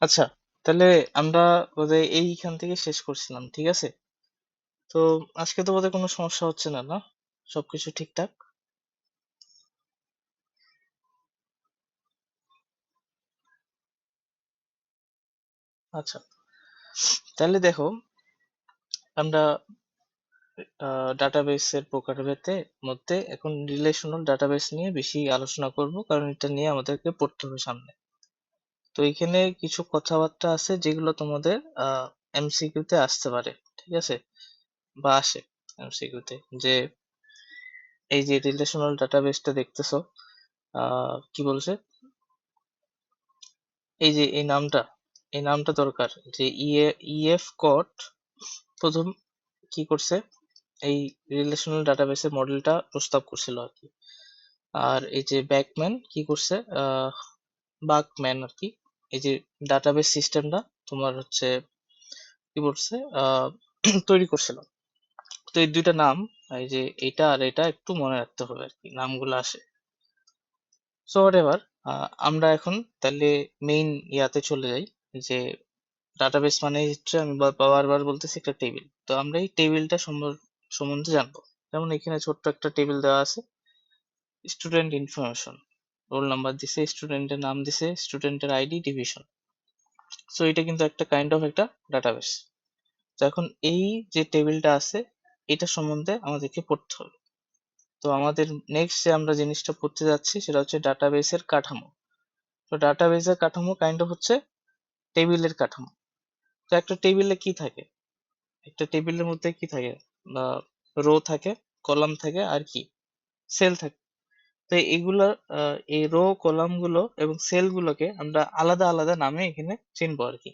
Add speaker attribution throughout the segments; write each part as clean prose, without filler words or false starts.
Speaker 1: আচ্ছা, তাহলে আমরা বোধহয় এইখান থেকে শেষ করছিলাম, ঠিক আছে? তো আজকে তো বোধহয় কোনো সমস্যা হচ্ছে না, না? সবকিছু ঠিকঠাক? আচ্ছা, তাহলে দেখো, আমরা ডাটাবেসের প্রকারভেদে মধ্যে এখন রিলেশনাল ডাটাবেস নিয়ে বেশি আলোচনা করব, কারণ এটা নিয়ে আমাদেরকে পড়তে হবে সামনে। তো এখানে কিছু কথাবার্তা আছে যেগুলো তোমাদের এমসিকিউ তে আসতে পারে, ঠিক আছে? বা আসে এমসিকিউ তে, যে এই যে রিলেশনাল ডাটাবেসটা দেখতেছো, কি বলছে, এই যে এই নামটা দরকার, যে ইএফ কট প্রথম কি করছে, এই রিলেশনাল ডাটাবেসের মডেলটা প্রস্তাব করছিল আর কি। আর এই যে ব্যাকম্যান কি করছে, বাকম্যান আর কি, এই যে ডাটাবেস সিস্টেমটা তোমার হচ্ছে কি বলছে, তৈরি করছিল। তো এই দুইটা নাম, এই যে এটা আর এটা একটু মনে রাখতে হবে আর কি, নামগুলো আসে। সো হোয়াট এভার, আমরা এখন তাহলে মেইন ইয়াতে চলে যাই, যে ডাটাবেস মানে হচ্ছে, আমি বারবার বলতেছি, একটা টেবিল। তো আমরা এই টেবিলটা সম্বন্ধে জানবো। যেমন এখানে ছোট্ট একটা টেবিল দেওয়া আছে, স্টুডেন্ট ইনফরমেশন, রোল নাম্বার দিছে, স্টুডেন্টের নাম দিছে, স্টুডেন্টের আইডি, ডিভিশন। সো এটা কিন্তু একটা কাইন্ড অফ একটা ডাটাবেস। তো এখন এই যে টেবিলটা আছে, এটা সম্বন্ধে আমাদেরকে পড়তে হবে। তো আমাদের নেক্সট যে আমরা জিনিসটা পড়তে যাচ্ছি সেটা হচ্ছে ডাটাবেসের কাঠামো। তো ডাটাবেসের কাঠামো কাইন্ড অফ হচ্ছে টেবিলের কাঠামো। তো একটা টেবিলে কি থাকে, একটা টেবিলের মধ্যে কি থাকে, বা রো থাকে, কলাম থাকে, আর কি সেল থাকে। তো এগুলা, এই রো কলাম গুলো এবং সেল গুলোকে আমরা আলাদা আলাদা নামে এখানে চিনবো আর কি।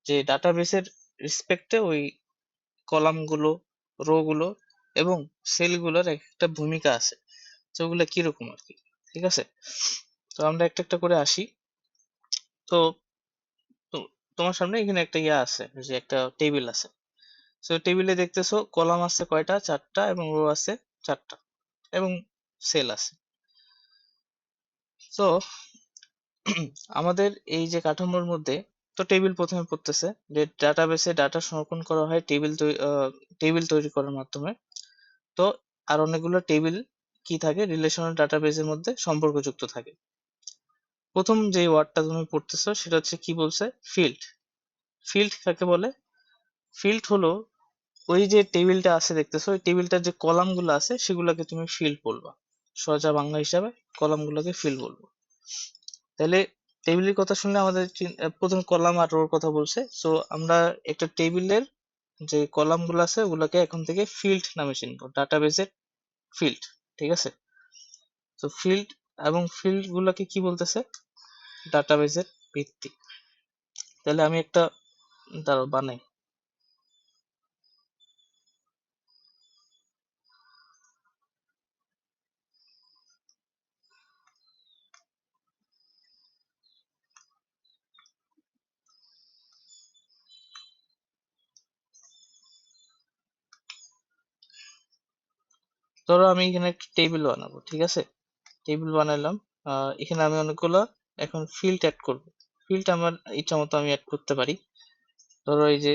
Speaker 1: যে ডাটাবেসের রেসপেক্টে ওই কলাম গুলো, রো গুলো এবং সেল গুলোর একটা ভূমিকা আছে, তো ওগুলা কিরকম আর কি, ঠিক আছে? তো আমরা একটা একটা করে আসি। তো তোমার সামনে এখানে একটা ইয়া আছে, যে একটা টেবিল আছে। তো টেবিলে দেখতেছো কলাম আছে কয়টা, চারটা, এবং রো আছে চারটা, এবং সেল আছে। তো আমাদের এই যে কাঠামোর মধ্যে, তো টেবিল প্রথমে পড়তেছে, যে ডাটাবেসে ডাটা সংরক্ষণ করা হয় টেবিল তৈরি করার মাধ্যমে। তো আর অনেকগুলো টেবিল কি থাকে, রিলেশনাল ডাটাবেসের মধ্যে সম্পর্কযুক্ত থাকে। প্রথম যে ওয়ার্ডটা তুমি পড়তেছো সেটা হচ্ছে কি বলছে, ফিল্ড। ফিল্ড কাকে বলে? ফিল্ড হলো ওই যে টেবিলটা আছে দেখতেছো, ওই টেবিলটার যে কলাম গুলো আছে সেগুলোকে তুমি ফিল্ড বলবা। সোজা বাংলা হিসাবে কলাম গুলোকে ফিল্ড বলবো। তাহলে টেবিলের কথা শুনলে আমাদের প্রথম কলাম আর রোর কথা বলছে। সো আমরা একটা টেবিলের যে কলাম গুলো আছে ওগুলোকে এখন থেকে ফিল্ড নামে চিনবো, ডাটাবেসের ফিল্ড, ঠিক আছে? তো ফিল্ড এবং ফিল্ড গুলোকে কি বলতেছে, ডাটাবেসের ভিত্তি। তাহলে আমি একটা, দাঁড়াও বানাই। ধরো আমি এখানে একটা টেবিল বানাবো, ঠিক আছে? টেবিল বানাইলাম। এখানে আমি অনেকগুলো এখন ফিল্ড অ্যাড করব। ফিল্ড আমার ইচ্ছা মতো আমি অ্যাড করতে পারি। ধরো এই যে,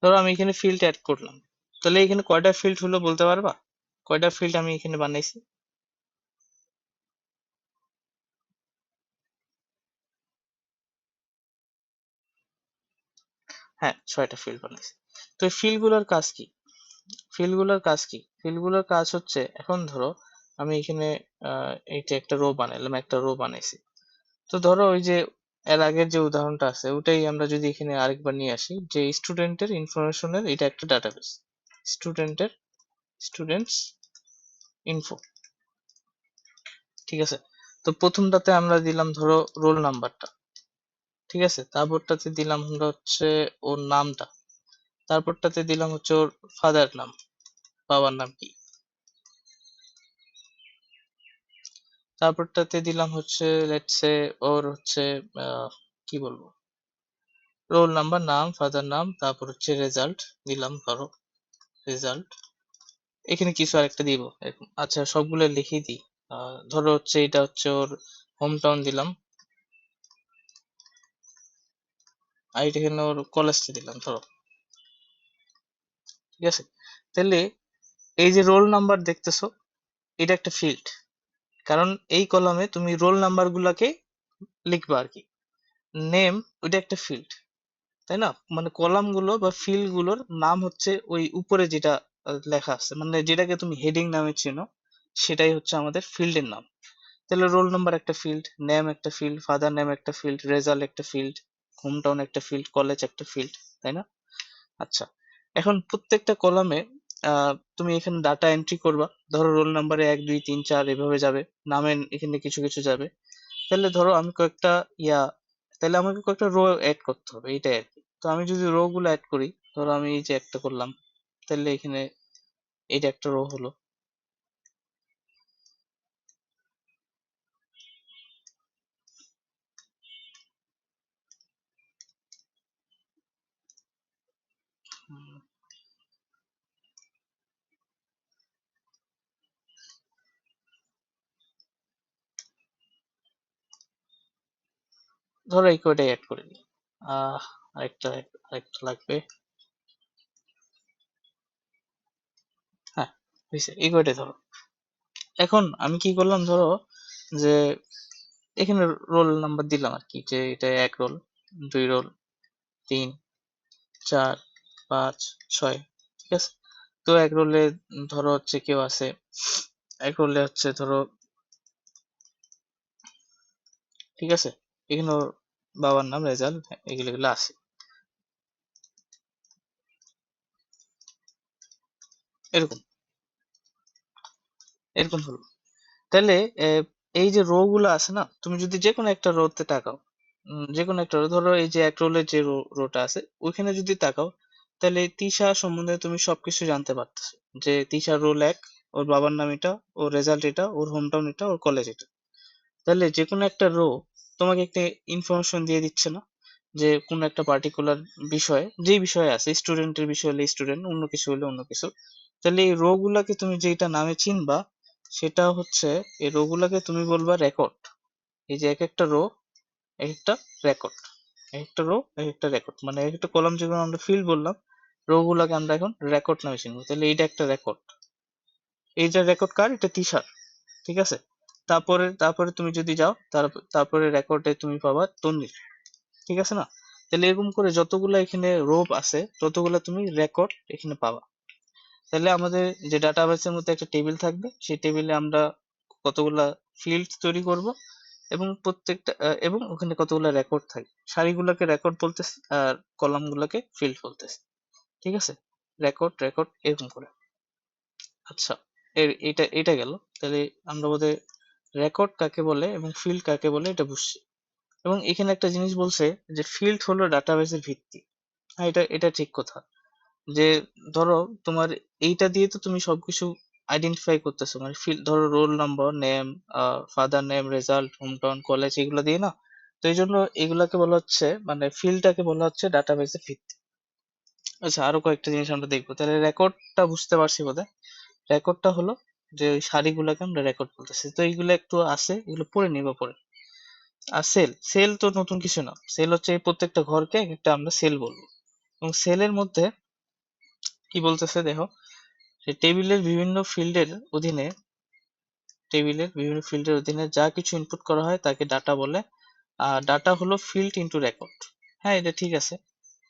Speaker 1: ধরো আমি এখানে ফিল্ড অ্যাড করলাম। তাহলে এখানে কয়টা ফিল্ড হলো বলতে পারবা? কয়টা ফিল্ড আমি এখানে বানাইছি? হ্যাঁ, 6টা ফিল্ড বানাইছি। তো এই ফিল্ড গুলোর কাজ কি? ফিল্ড গুলোর কাজ হচ্ছে, এখন ধরো আমি এখানে এই যে একটা রো বানাইলাম, একটা রো বানাইছি। তো ধরো ওই যে এর আগের যে উদাহরণটা আছে ওটাই আমরা যদি এখানে আরেকবার নিয়ে আসি, যে স্টুডেন্টের ইনফরমেশনের এটা একটা ডাটাবেস, স্টুডেন্টের স্টুডেন্টস ইনফো, ঠিক আছে? তো প্রথমটাতে আমরা দিলাম ধরো রোল নাম্বারটা, ঠিক আছে? তারপরটাতে দিলাম আমরা হচ্ছে ওর নামটা, তারপরটাতে দিলাম হচ্ছে ওর ফাদার নাম, বাবার নাম কি। তারপরটাতে দিলাম হচ্ছে লেটস সে ওর হচ্ছে কি বলবো, রোল নাম্বার, নাম, ফাদার নাম, তারপর হচ্ছে রেজাল্ট দিলাম, ধরো রেজাল্ট। এখানে কিছু আরেকটা দিব এরকম। আচ্ছা সবগুলো লিখেই দিই। ধরো হচ্ছে এটা হচ্ছে ওর হোম টাউন দিলাম, আর এটা এখানে ওর কলেজটা দিলাম ধরো, ঠিক আছে। তাহলে এই যে রোল নাম্বার দেখতেছো, এটা একটা ফিল্ড, কারণ এই কলামে তুমি রোল নাম্বার গুলাকে লিখবা আর কি। নেম, ওইটা একটা ফিল্ড, তাই না? মানে কলাম গুলো বা ফিল্ড গুলোর নাম হচ্ছে ওই উপরে যেটা লেখা আছে, মানে যেটাকে তুমি হেডিং নামে চেনো, সেটাই হচ্ছে আমাদের ফিল্ডের নাম। তাহলে রোল নাম্বার একটা ফিল্ড, নেম একটা ফিল্ড, ফাদার নেম একটা ফিল্ড, রেজাল্ট একটা ফিল্ড, হোম টাউন একটা ফিল্ড, কলেজ একটা ফিল্ড, তাই না? আচ্ছা, এখন প্রত্যেকটা কলামে তুমি এখানে ডাটা এন্ট্রি করবা। ধরো রোল নাম্বারে 1 2 3 4 এভাবে যাবে, নামে এখানে কিছু কিছু যাবে। তাহলে ধরো আমি কয়েকটা ইয়া তাহলে আমাকে কয়েকটা রো অ্যাড করতে হবে, এইটাই আর কি। তো আমি যদি রো গুলো অ্যাড করি, ধরো আমি এই যে একটা করলাম, তাহলে এখানে এটা একটা রো হলো। উম, ধরো এই কয়টাই অ্যাড করে দিই। আরেকটা আরেকটা লাগবে। হ্যাঁ, হয়েছে, এই কয়টাই ধরো। এখন আমি কি করলাম, ধরো যে এখানে রোল নাম্বার দিলাম আর কি, যে এটা 1 রোল, 2 রোল, 3 4 5 6, ঠিক আছে। তো 1 রোলে ধরো হচ্ছে কেউ আছে, 1 রোলে হচ্ছে ধরো, ঠিক আছে, এখানে ওর বাবার নাম, রেজাল্ট, এগুলো এগুলো আছে, এরকম এরকম হলো। তাহলে আহ, এই যে রো গুলো আছে না, তুমি যদি যে কোনো একটা রোতে তাকাও, যে কোনো একটা রো, ধরো এই যে 1 রোলের যে রোটা আছে ওইখানে যদি তাকাও, তাহলে তিশা সম্বন্ধে তুমি সবকিছু জানতে পারতেছো। যে তিশা রোল 1, ওর বাবার নাম এটা, ওর রেজাল্ট এটা, ওর হোম টাউন এটা, ওর কলেজ এটা। তাহলে যে কোনো একটা রো তোমাকে একটা ইনফরমেশন দিয়ে দিচ্ছে না, যে কোনো একটা পার্টিকুলার বিষয়, যেই বিষয়ে আছে, স্টুডেন্টের বিষয় হলে স্টুডেন্ট, অন্য কিছু হলে অন্য কিছু। তাহলে এই রো গুলাকে তুমি যেটা নামে চিনবা, সেটা হচ্ছে, এই রো গুলাকে তুমি বলবা রেকর্ড। এই যে এক একটা রো, এক একটা রেকর্ড, এক একটা রো এক একটা রেকর্ড, মানে এক একটা কলাম যেগুলো আমরা ফিল্ড বললাম, রো গুলাকে আমরা এখন রেকর্ড নামে চিনবো। তাহলে এইটা একটা রেকর্ড, এইটা রেকর্ড কার, এটা তিশার, ঠিক আছে। তারপরে তারপরে তুমি যদি যাও, তারপরে রেকর্ডে তুমি পাবা তন্নির, ঠিক আছে না? তাহলে এরকম করে যতগুলা এখানে রোপ আছে, ততগুলা তুমি রেকর্ড এখানে পাবা। তাহলে আমাদের যে ডাটাবেসের মধ্যে একটা টেবিল থাকবে, সেই টেবিলে আমরা কতগুলা ফিল্ড তৈরি করব, এবং প্রত্যেকটা এবং ওখানে কতগুলা রেকর্ড থাকবে। সারিগুলোকে রেকর্ড বলতেছি, আর কলাম গুলোকে ফিল্ড বলতেছি, ঠিক আছে। রেকর্ড রেকর্ড এরকম করে। আচ্ছা, এটা এটা গেল। তাহলে আমরা বোধহয় রেকর্ড কাকে বলে এবং ফিল্ড কাকে বলে এটা বুঝছি। এবং এখানে একটা জিনিস বলছে, যে ফিল্ড হলো ডাটাবেসের ভিত্তি। হ্যাঁ, এটা এটা ঠিক কথা। যে ধরো তোমার এইটা দিয়ে তো তুমি সবকিছু আইডেন্টিফাই করতেছো, মানে ফিল্ড, ধরো roll number, name, father name, result, home town, college, এগুলো দিয়ে না। তো এই জন্য এগুলাকে বলা হচ্ছে, মানে ফিল্ডটাকে বলা হচ্ছে ডাটাবেসের ভিত্তি। আচ্ছা, আরো কয়েকটা জিনিস আমরা দেখবো। তাহলে রেকর্ডটা বুঝতে পারছি বোধহয়। রেকর্ডটা হলো যে ওই সারিগুলোকে আমরা রেকর্ড করতেছি। তো এইগুলো একটু আছে, এগুলো পড়ে নিবা পরে। আর সেল, সেল তো নতুন কিছু না। সেল হচ্ছে এই প্রত্যেকটা ঘরকে এক একটা আমরা সেল বলবো। এবং সেলের মধ্যে কি বলতেছে দেখো, যে টেবিলের বিভিন্ন ফিল্ডের অধীনে যা কিছু ইনপুট করা হয় তাকে ডাটা বলে। আর ডাটা হলো ফিল্ড ইনটু রেকর্ড। হ্যাঁ, এটা ঠিক আছে।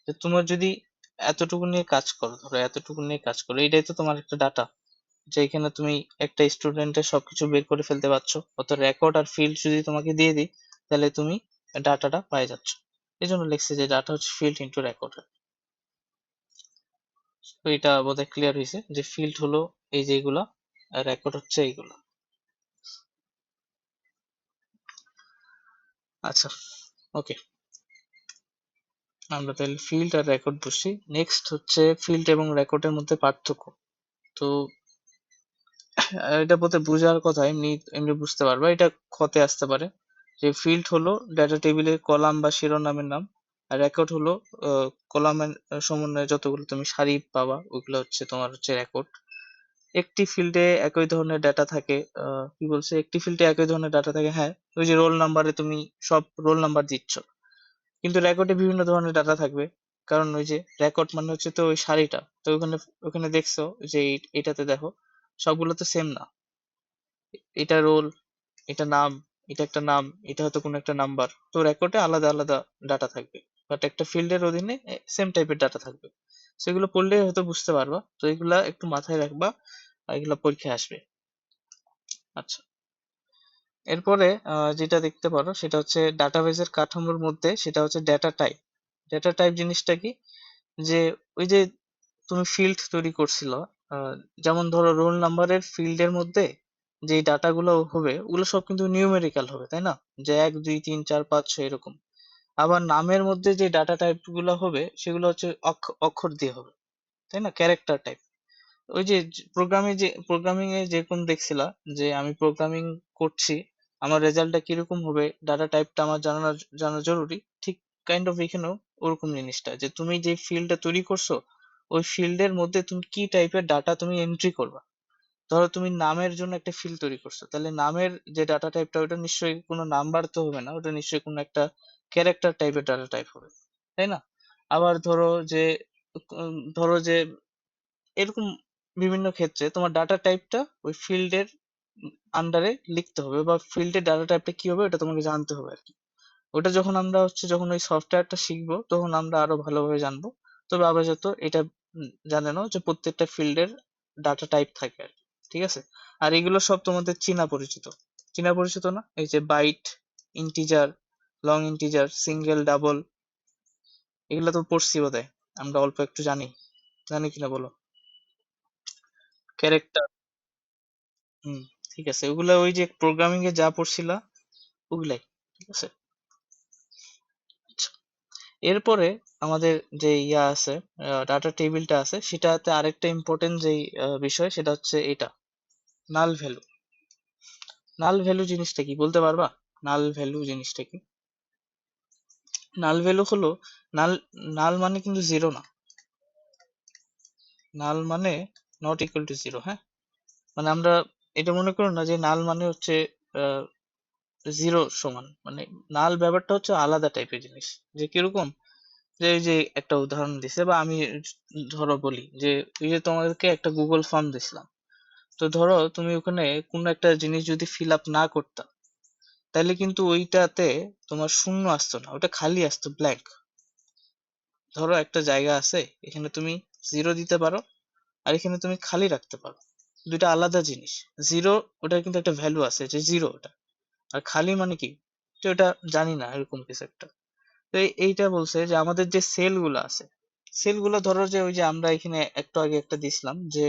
Speaker 1: যে তোমার যদি এতটুকু নিয়ে কাজ করো, ধরো এতটুকু নিয়ে কাজ করো, এটাই তো তোমার একটা ডাটা। যে এখানে তুমি একটা স্টুডেন্টের সবকিছু বের করে ফেলতে পারছো, অত রেকর্ড আর ফিল্ড যদি তোমাকে দিয়ে দিই, তাহলে তুমি ডাটাটা পাই যাচ্ছ। এই জন্য লিখছে যে ডাটা হচ্ছে ফিল্ড ইনটু রেকর্ড। তো এটা বোধহয় ক্লিয়ার হয়েছে, যে ফিল্ড হলো এই যে এইগুলা, আর রেকর্ড হচ্ছে এইগুলা। আচ্ছা, ওকে, আমরা তাহলে ফিল্ড আর রেকর্ড বুঝছি। নেক্সট হচ্ছে ফিল্ড এবং রেকর্ডের মধ্যে পার্থক্য। তো এটা বলতে বোঝার কথা, এমনি এমনি বুঝতে পারবা। এটা ক্ষতে আসতে পারে যে ফিল্ড হলো ডেটা টেবিলের কলাম বা শিরোনামের নাম, আর রেকর্ড হলো কলামের সমন্বয়ে যতগুলো তুমি সারি পাবা ওইগুলো হচ্ছে তোমার হচ্ছে রেকর্ড। একটি ফিল্ডে একই ধরনের ডাটা থাকে, কি বলছে, একটি ফিল্ডে একই ধরনের ডাটা থাকে, হ্যাঁ। ওই যে রোল নাম্বারে তুমি সব রোল নাম্বার দিচ্ছ, কিন্তু রেকর্ডে বিভিন্ন ধরনের ডাটা থাকবে। কারণ ওই যে রেকর্ড মানে হচ্ছে তো ওই সারিটা, তো ওখানে ওখানে দেখছো যে এটাতে দেখো সবগুলো তো সেম না। এটা রোল, এটা নাম, এটা একটা নাম, এটা হয়তো কোনো একটা নাম্বার, তো রেকর্ডে আলাদা আলাদা ডাটা থাকবে, বাট একটা ফিল্ডের অধীনে সেম টাইপের ডাটা থাকবে। সেগুলো পড়লে হয়তো বুঝতে পারবা, তো এগুলা একটু মাথায় রাখবা, আর এগুলা পরীক্ষায় আসবে। আচ্ছা, এরপরে যেটা দেখতে পারো সেটা হচ্ছে ডাটাবেজের কাঠামোর মধ্যে, সেটা হচ্ছে ডেটা টাইপ। ডেটা টাইপ জিনিসটা কি, যে ওই যে তুমি ফিল্ড তৈরি করছিল, আহ, যেমন ধরো রোল নাম্বারের ফিল্ডের মধ্যে যে ডাটাগুলো হবে ওগুলো সব কিন্তু নিউমেরিক্যাল হবে, তাই না? যে 1 2 3 4 5 6 এরকম। আবার নামের মধ্যে যে ডাটা টাইপ গুলো হবে সেগুলো হচ্ছে অক্ষর দিয়ে হবে, তাই না? Character type. ওই যে প্রোগ্রামিং এ যেরকম দেখছিলা যে আমি প্রোগ্রামিং করছি, আমার রেজাল্টটা কিরকম হবে, ডাটা টাইপটা আমার জানা জরুরি, ঠিক কাইন্ড অফ এখানেও ওরকম জিনিসটা, যে তুমি যে ফিল্ডটা তৈরি করছো ওই ফিল্ডের মধ্যে তুমি কি টাইপের ডাটা তুমি এন্ট্রি করবা। ধরো তুমি নামের জন্য একটা ফিল্ড তৈরি করছো, তাহলে নামের যে ডাটা টাইপটা ওটা নিশ্চয়ই কোনো নাম্বার তো হবে না, ওটা নিশ্চয়ই কোনো একটা ক্যারেক্টার টাইপের ডাটা টাইপ হবে, তাই না? আবার ধরো যে এরকম বিভিন্ন ক্ষেত্রে তোমার ডাটা টাইপটা ওই ফিল্ডের আন্ডারে লিখতে হবে, বা ফিল্ডের ডাটা টাইপটা কি হবে ওটা তোমাকে জানতে হবে আর কি। ওটা যখন আমরা হচ্ছে যখন ওই সফটওয়্যারটা শিখবো তখন আমরা আরো ভালোভাবে জানবো। তবে আপাতত এটা জানে নাও যে প্রত্যেকটা ফিল্ডের ডাটা টাইপ থাকে আর কি। ঠিক আছে? আর এগুলো সব তোমাদের চীনা পরিচিত, চীনা পরিচিত না? এই যে byte, integer, long integer, single, double, এগুলো তো পড়ছি বোধহয়, আমরা অল্প একটু জানি, জানি কিনা বলো? ক্যারেক্টার। হুম, ঠিক আছে, ওগুলা ওই যে প্রোগ্রামিং এ যা পড়ছিলা ওগুলাই। ঠিক আছে। আচ্ছা, এরপরে আমাদের যে ইয়া আছে, ডাটা টেবিলটা আছে, সেটাতে আরেকটা ইম্পর্টেন্ট যেই বিষয় সেটা হচ্ছে এটা, নাল ভ্যালু। নাল ভ্যালু জিনিসটা কি বলতে পারবা? নাল ভ্যালু জিনিসটা কি? নাল ভ্যালু হলো, নাল নাল মানে কিন্তু জিরো না। নাল মানে নট ইকুয়াল টু জিরো, হ্যাঁ। মানে আমরা এটা মনে করো না যে নাল মানে হচ্ছে জিরো সমান, মানে নাল ব্যাপারটা হচ্ছে আলাদা টাইপের জিনিস। যে কিরকম, যে এই যে একটা উদাহরণ দিছে, বা আমি ধরো বলি যে এই যে তোমাদেরকে একটা গুগল ফর্ম দিছিলাম, তো ধরো তুমি ওখানে কোনো একটা জিনিস যদি ফিল আপ না করতা, তাহলে কিন্তু ওইটাতে তোমার শূন্য আসতো না, ওটা খালি আসতো, ব্ল্যাঙ্ক। ধরো একটা জায়গা আছে, এখানে তুমি জিরো দিতে পারো, আর এখানে তুমি খালি রাখতে পারো, দুইটা আলাদা জিনিস। জিরো, ওটার কিন্তু একটা ভ্যালু আছে যে জিরো ওটা, আর খালি মানে কি, তো ওটা জানি না, এরকম কিছু একটা। তো এইটা বলছে যে আমাদের যে সেল গুলো আছে, সেল গুলো ধরো যে ওই যে আমরা এখানে একটু আগে একটা দিছিলাম, যে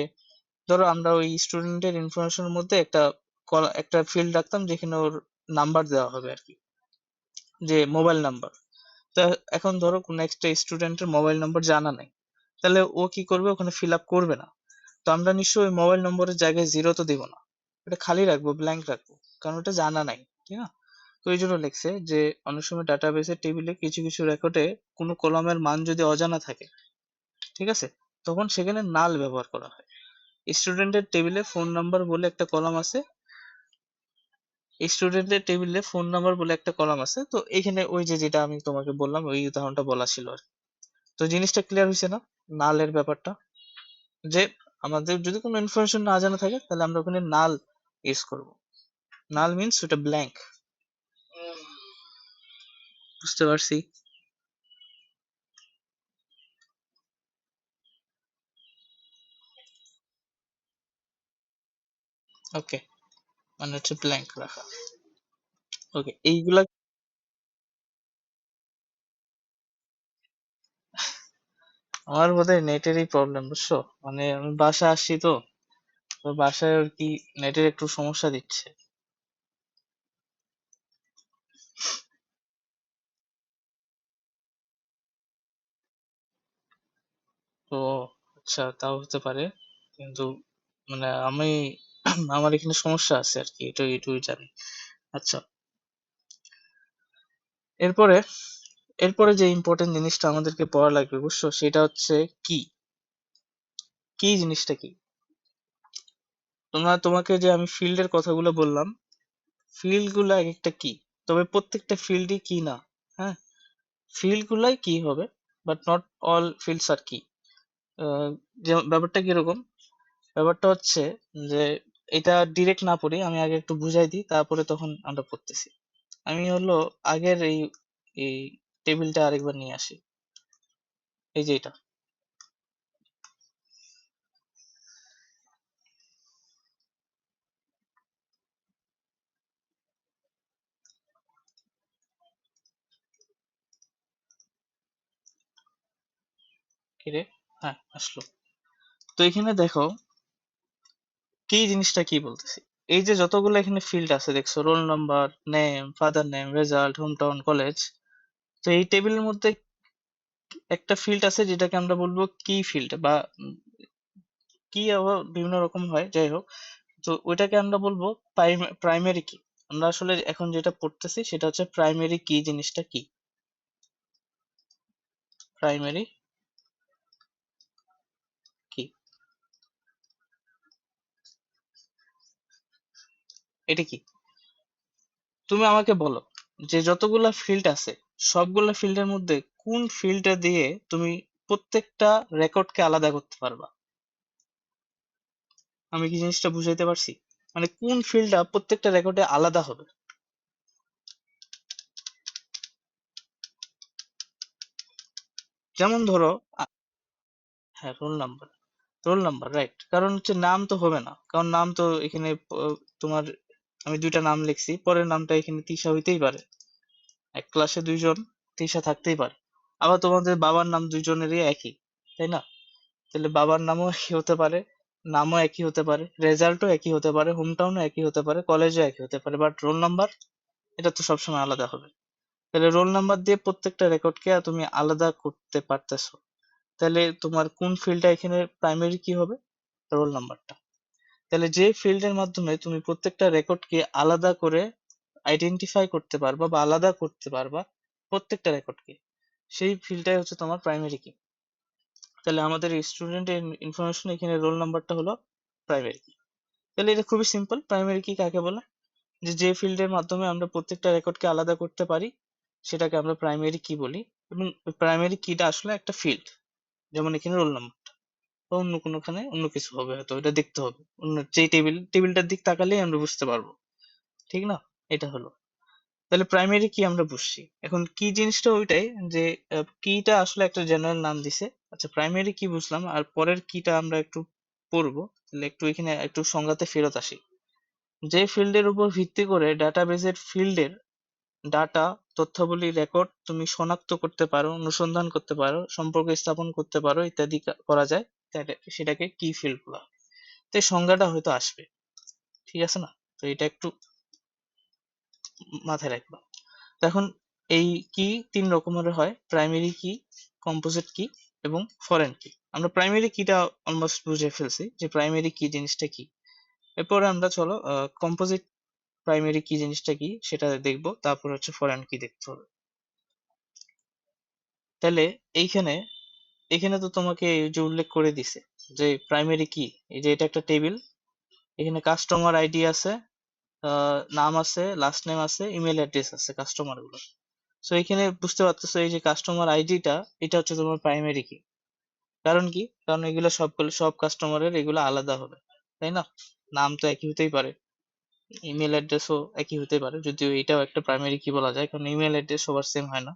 Speaker 1: ধরো আমরা ওই স্টুডেন্টের ইনফরমেশনের মধ্যে একটা ফিল্ড রাখতাম যেখানে ওর নাম্বার দেওয়া হবে আর কি, যে মোবাইল নাম্বার। তা এখন ধরো কোন একটা স্টুডেন্টের মোবাইল নাম্বার জানা নাই, তাহলে ও কি করবে, ওখানে ফিল আপ করবে না। তো আমরা নিশ্চয়ই ওই মোবাইল নম্বরের জায়গায় জিরো তো দিব না, এটা খালি রাখবো, ব্ল্যাঙ্ক রাখবো, কারণ ওটা জানা নাই, ঠিক না? তো এই জন্য লিখছে যে অনেক সময় ডাটাবেসের টেবিলে কিছু কিছু রেকর্ডে কোনো কলামের মান যদি অজানা থাকে, ঠিক আছে, তখন সেখানে নাল ব্যবহার করা হয়। স্টুডেন্টের টেবিলে ফোন নাম্বার বলে একটা কলাম আছে, স্টুডেন্টের টেবিলে ফোন নাম্বার বলে একটা কলাম আছে, তো এখানে ওই যে যেটা আমি তোমাকে বললাম ওই উদাহরণটা বলা ছিল আর কি। তো জিনিসটা ক্লিয়ার হয়েছে না, নালের ব্যাপারটা? যে আমাদের যদি কোনো ইনফরমেশন না জানা থাকে তাহলে আমরা ওখানে নাল ইউজ করব। নাল মিন্স ওটা ব্ল্যাঙ্ক। বুঝতে পারছি। ওকে, মানে হচ্ছে ব্ল্যাঙ্ক রাখা। ওকে, এইগুলা আমার বোধহয় নেটেরই প্রবলেম, বুঝছো? মানে আমি বাসায় আসছি তো, তো বাসায় আর কি নেটের একটু সমস্যা দিচ্ছে। তো আচ্ছা, তাও হতে পারে, কিন্তু মানে আমি আমার এখানে সমস্যা আছে আর কি, এটুকুই জানি। আচ্ছা, এরপরে এরপরে যে ইম্পর্টেন্ট জিনিসটা আমাদেরকে পড়া লাগবে বুঝছো, সেটা হচ্ছে কি। কি জিনিসটা কি? তোমাকে যে আমি ফিল্ডের কথাগুলো বললাম, ফিল্ড গুলা এক একটা কি, তবে প্রত্যেকটা ফিল্ডই কি না। হ্যাঁ, ফিল্ড গুলাই কি হবে, but not all fields are কি। যে ব্যাপারটা কিরকম, ব্যাপারটা হচ্ছে যে এটা ডিরেক্ট না পড়ি, আমি আগে একটু বুঝাই দিই, তারপরে তখন আমরা পড়তেছি। আমি হলো আগের এই এই টেবিলটা আরেকবার নিয়ে আসি। এই যে এটা, কি রে? হ্যাঁ, আসলো। তো এখানে দেখো কি জিনিসটা কি বলতেছি। এই যে যতগুলো এখানে ফিল্ড আছে দেখছো, roll number, name, father name, result, home town, college. তো এই টেবিলের মধ্যে একটা ফিল্ড আছে যেটাকে আমরা বলবো কি ফিল্ড, বা কি আবার বিভিন্ন রকম হয়, যাই হোক। তো ওইটাকে আমরা বলবো প্রাইমারি কি। আমরা আসলে এখন যেটা পড়তেছি সেটা হচ্ছে প্রাইমারি কি জিনিসটা কি। প্রাইমারি কি, এটা কি? তুমি আমাকে বলো যে যতগুলা ফিল্ড আছে, সবগুলা ফিল্ডের মধ্যে কোন ফিল্ডটা দিয়ে তুমি প্রত্যেকটা রেকর্ডকে আলাদা করতে পারবা। আমি কি জিনিসটা বুঝাইতে পারছি? মানে কোন ফিল্ডটা প্রত্যেকটা রেকর্ডে আলাদা হবে। যেমন ধরো, হ্যাঁ, roll number. Roll number, right. কারণ হচ্ছে নাম তো হবে না, কারণ নাম তো এখানে তোমার, আমি দুইটা নাম লিখছি, পরের নামটা এখানে তিশা হইতেই পারে। এক ক্লাসে দুইজন তিশা থাকতেই পারে। আবার তোমাদের বাবার নাম দুইজনেরই একই, তাই না? তাহলে বাবার নামও একই হতে পারে, নামও একই হতে পারে, রেজাল্টও একই হতে পারে, হোম টাউনও একই হতে পারে, কলেজও একই হতে পারে, বাট রোল নাম্বার এটা তো সবসময় আলাদা হবে। তাহলে রোল নাম্বার দিয়ে প্রত্যেকটা রেকর্ডকে তুমি আলাদা করতে পারতেছো। তাহলে তোমার কোন ফিল্ডটা এখানে প্রাইমারি কি হবে? রোল নাম্বারটা। তাহলে যে ফিল্ডের মাধ্যমে তুমি প্রত্যেকটা রেকর্ডকে আলাদা করে আইডেন্টিফাই করতে পারবা বা আলাদা করতে পারবা প্রত্যেকটা রেকর্ডকে, সেই ফিল্ডটাই হচ্ছে তোমার প্রাইমারি কি। তাহলে আমাদের স্টুডেন্টের ইনফরমেশন এখানে রোল নাম্বারটা হলো প্রাইমারি কি। তাহলে এটা খুবই সিম্পল, প্রাইমারি কি কাকে বলে, যে যে ফিল্ডের মাধ্যমে আমরা প্রত্যেকটা রেকর্ডকে আলাদা করতে পারি সেটাকে আমরা প্রাইমারি কি বলি। এবং প্রাইমারি কিটা আসলে একটা ফিল্ড, যেমন এখানে রোল নাম্বার, বা অন্য কোনোখানে অন্য কিছু হবে, হয়তো এটা দেখতে হবে, অন্য যেই টেবিলটার দিক তাকালেই আমরা বুঝতে পারবো, ঠিক না? এটা হলো, তাহলে প্রাইমারি কি আমরা বুঝছি। এখন কি জিনিসটা ওইটাই, যে কিটা আসলে একটা জেনারেল নাম দিছে। আচ্ছা, প্রাইমারি কি বুঝলাম, আর পরের কিটা আমরা একটু পড়বো। তাহলে একটু এখানে একটু সংজ্ঞাতে ফেরত আসি। যে ফিল্ডের উপর ভিত্তি করে ডাটাবেজের ফিল্ডের ডাটা, তথ্যাবলী, রেকর্ড তুমি শনাক্ত করতে পারো, অনুসন্ধান করতে পারো, সম্পর্ক স্থাপন করতে পারো, ইত্যাদি করা যায়, সেটাকে কি ফিল্ড বলা হয়। তো এই সংজ্ঞাটা হয়তো আসবে, ঠিক আছে না? তো এটা একটু মাথায় রাখবা। তো এখন এই কি তিন রকমের হয়: প্রাইমারি কি, কম্পোজিট কি, এবং ফরেন কি। আমরা প্রাইমারি কিটা অলমোস্ট বুঝে ফেলছি যে প্রাইমারি কি জিনিসটা কি। এরপরে আমরা চলো কম্পোজিট প্রাইমারি কি জিনিসটা কি সেটা দেখবো, তারপর হচ্ছে ফরেন কি দেখতে হবে। তাহলে এইখানে এখানে তো তোমাকে এই যে উল্লেখ করে দিছে যে প্রাইমারি কি, এই যে এটা একটা টেবিল, এখানে কাস্টমার আইডি আছে, নাম আছে, লাস্ট নেম আছে, ইমেল অ্যাড্রেস আছে কাস্টমার গুলো। সো এখানে বুঝতে পারতেছো এই যে কাস্টমার আইডিটা, এটা হচ্ছে তোমার প্রাইমারি কি। কারণ কি? কারণ এগুলো সবগুলো সব কাস্টমারের এগুলো আলাদা হবে, তাই না? নাম তো একই হতেই পারে, ইমেল অ্যাড্রেসও একই হতে পারে, যদিও এটাও একটা প্রাইমারি কি বলা যায়, কারণ ইমেল অ্যাড্রেস সবার সেম হয় না।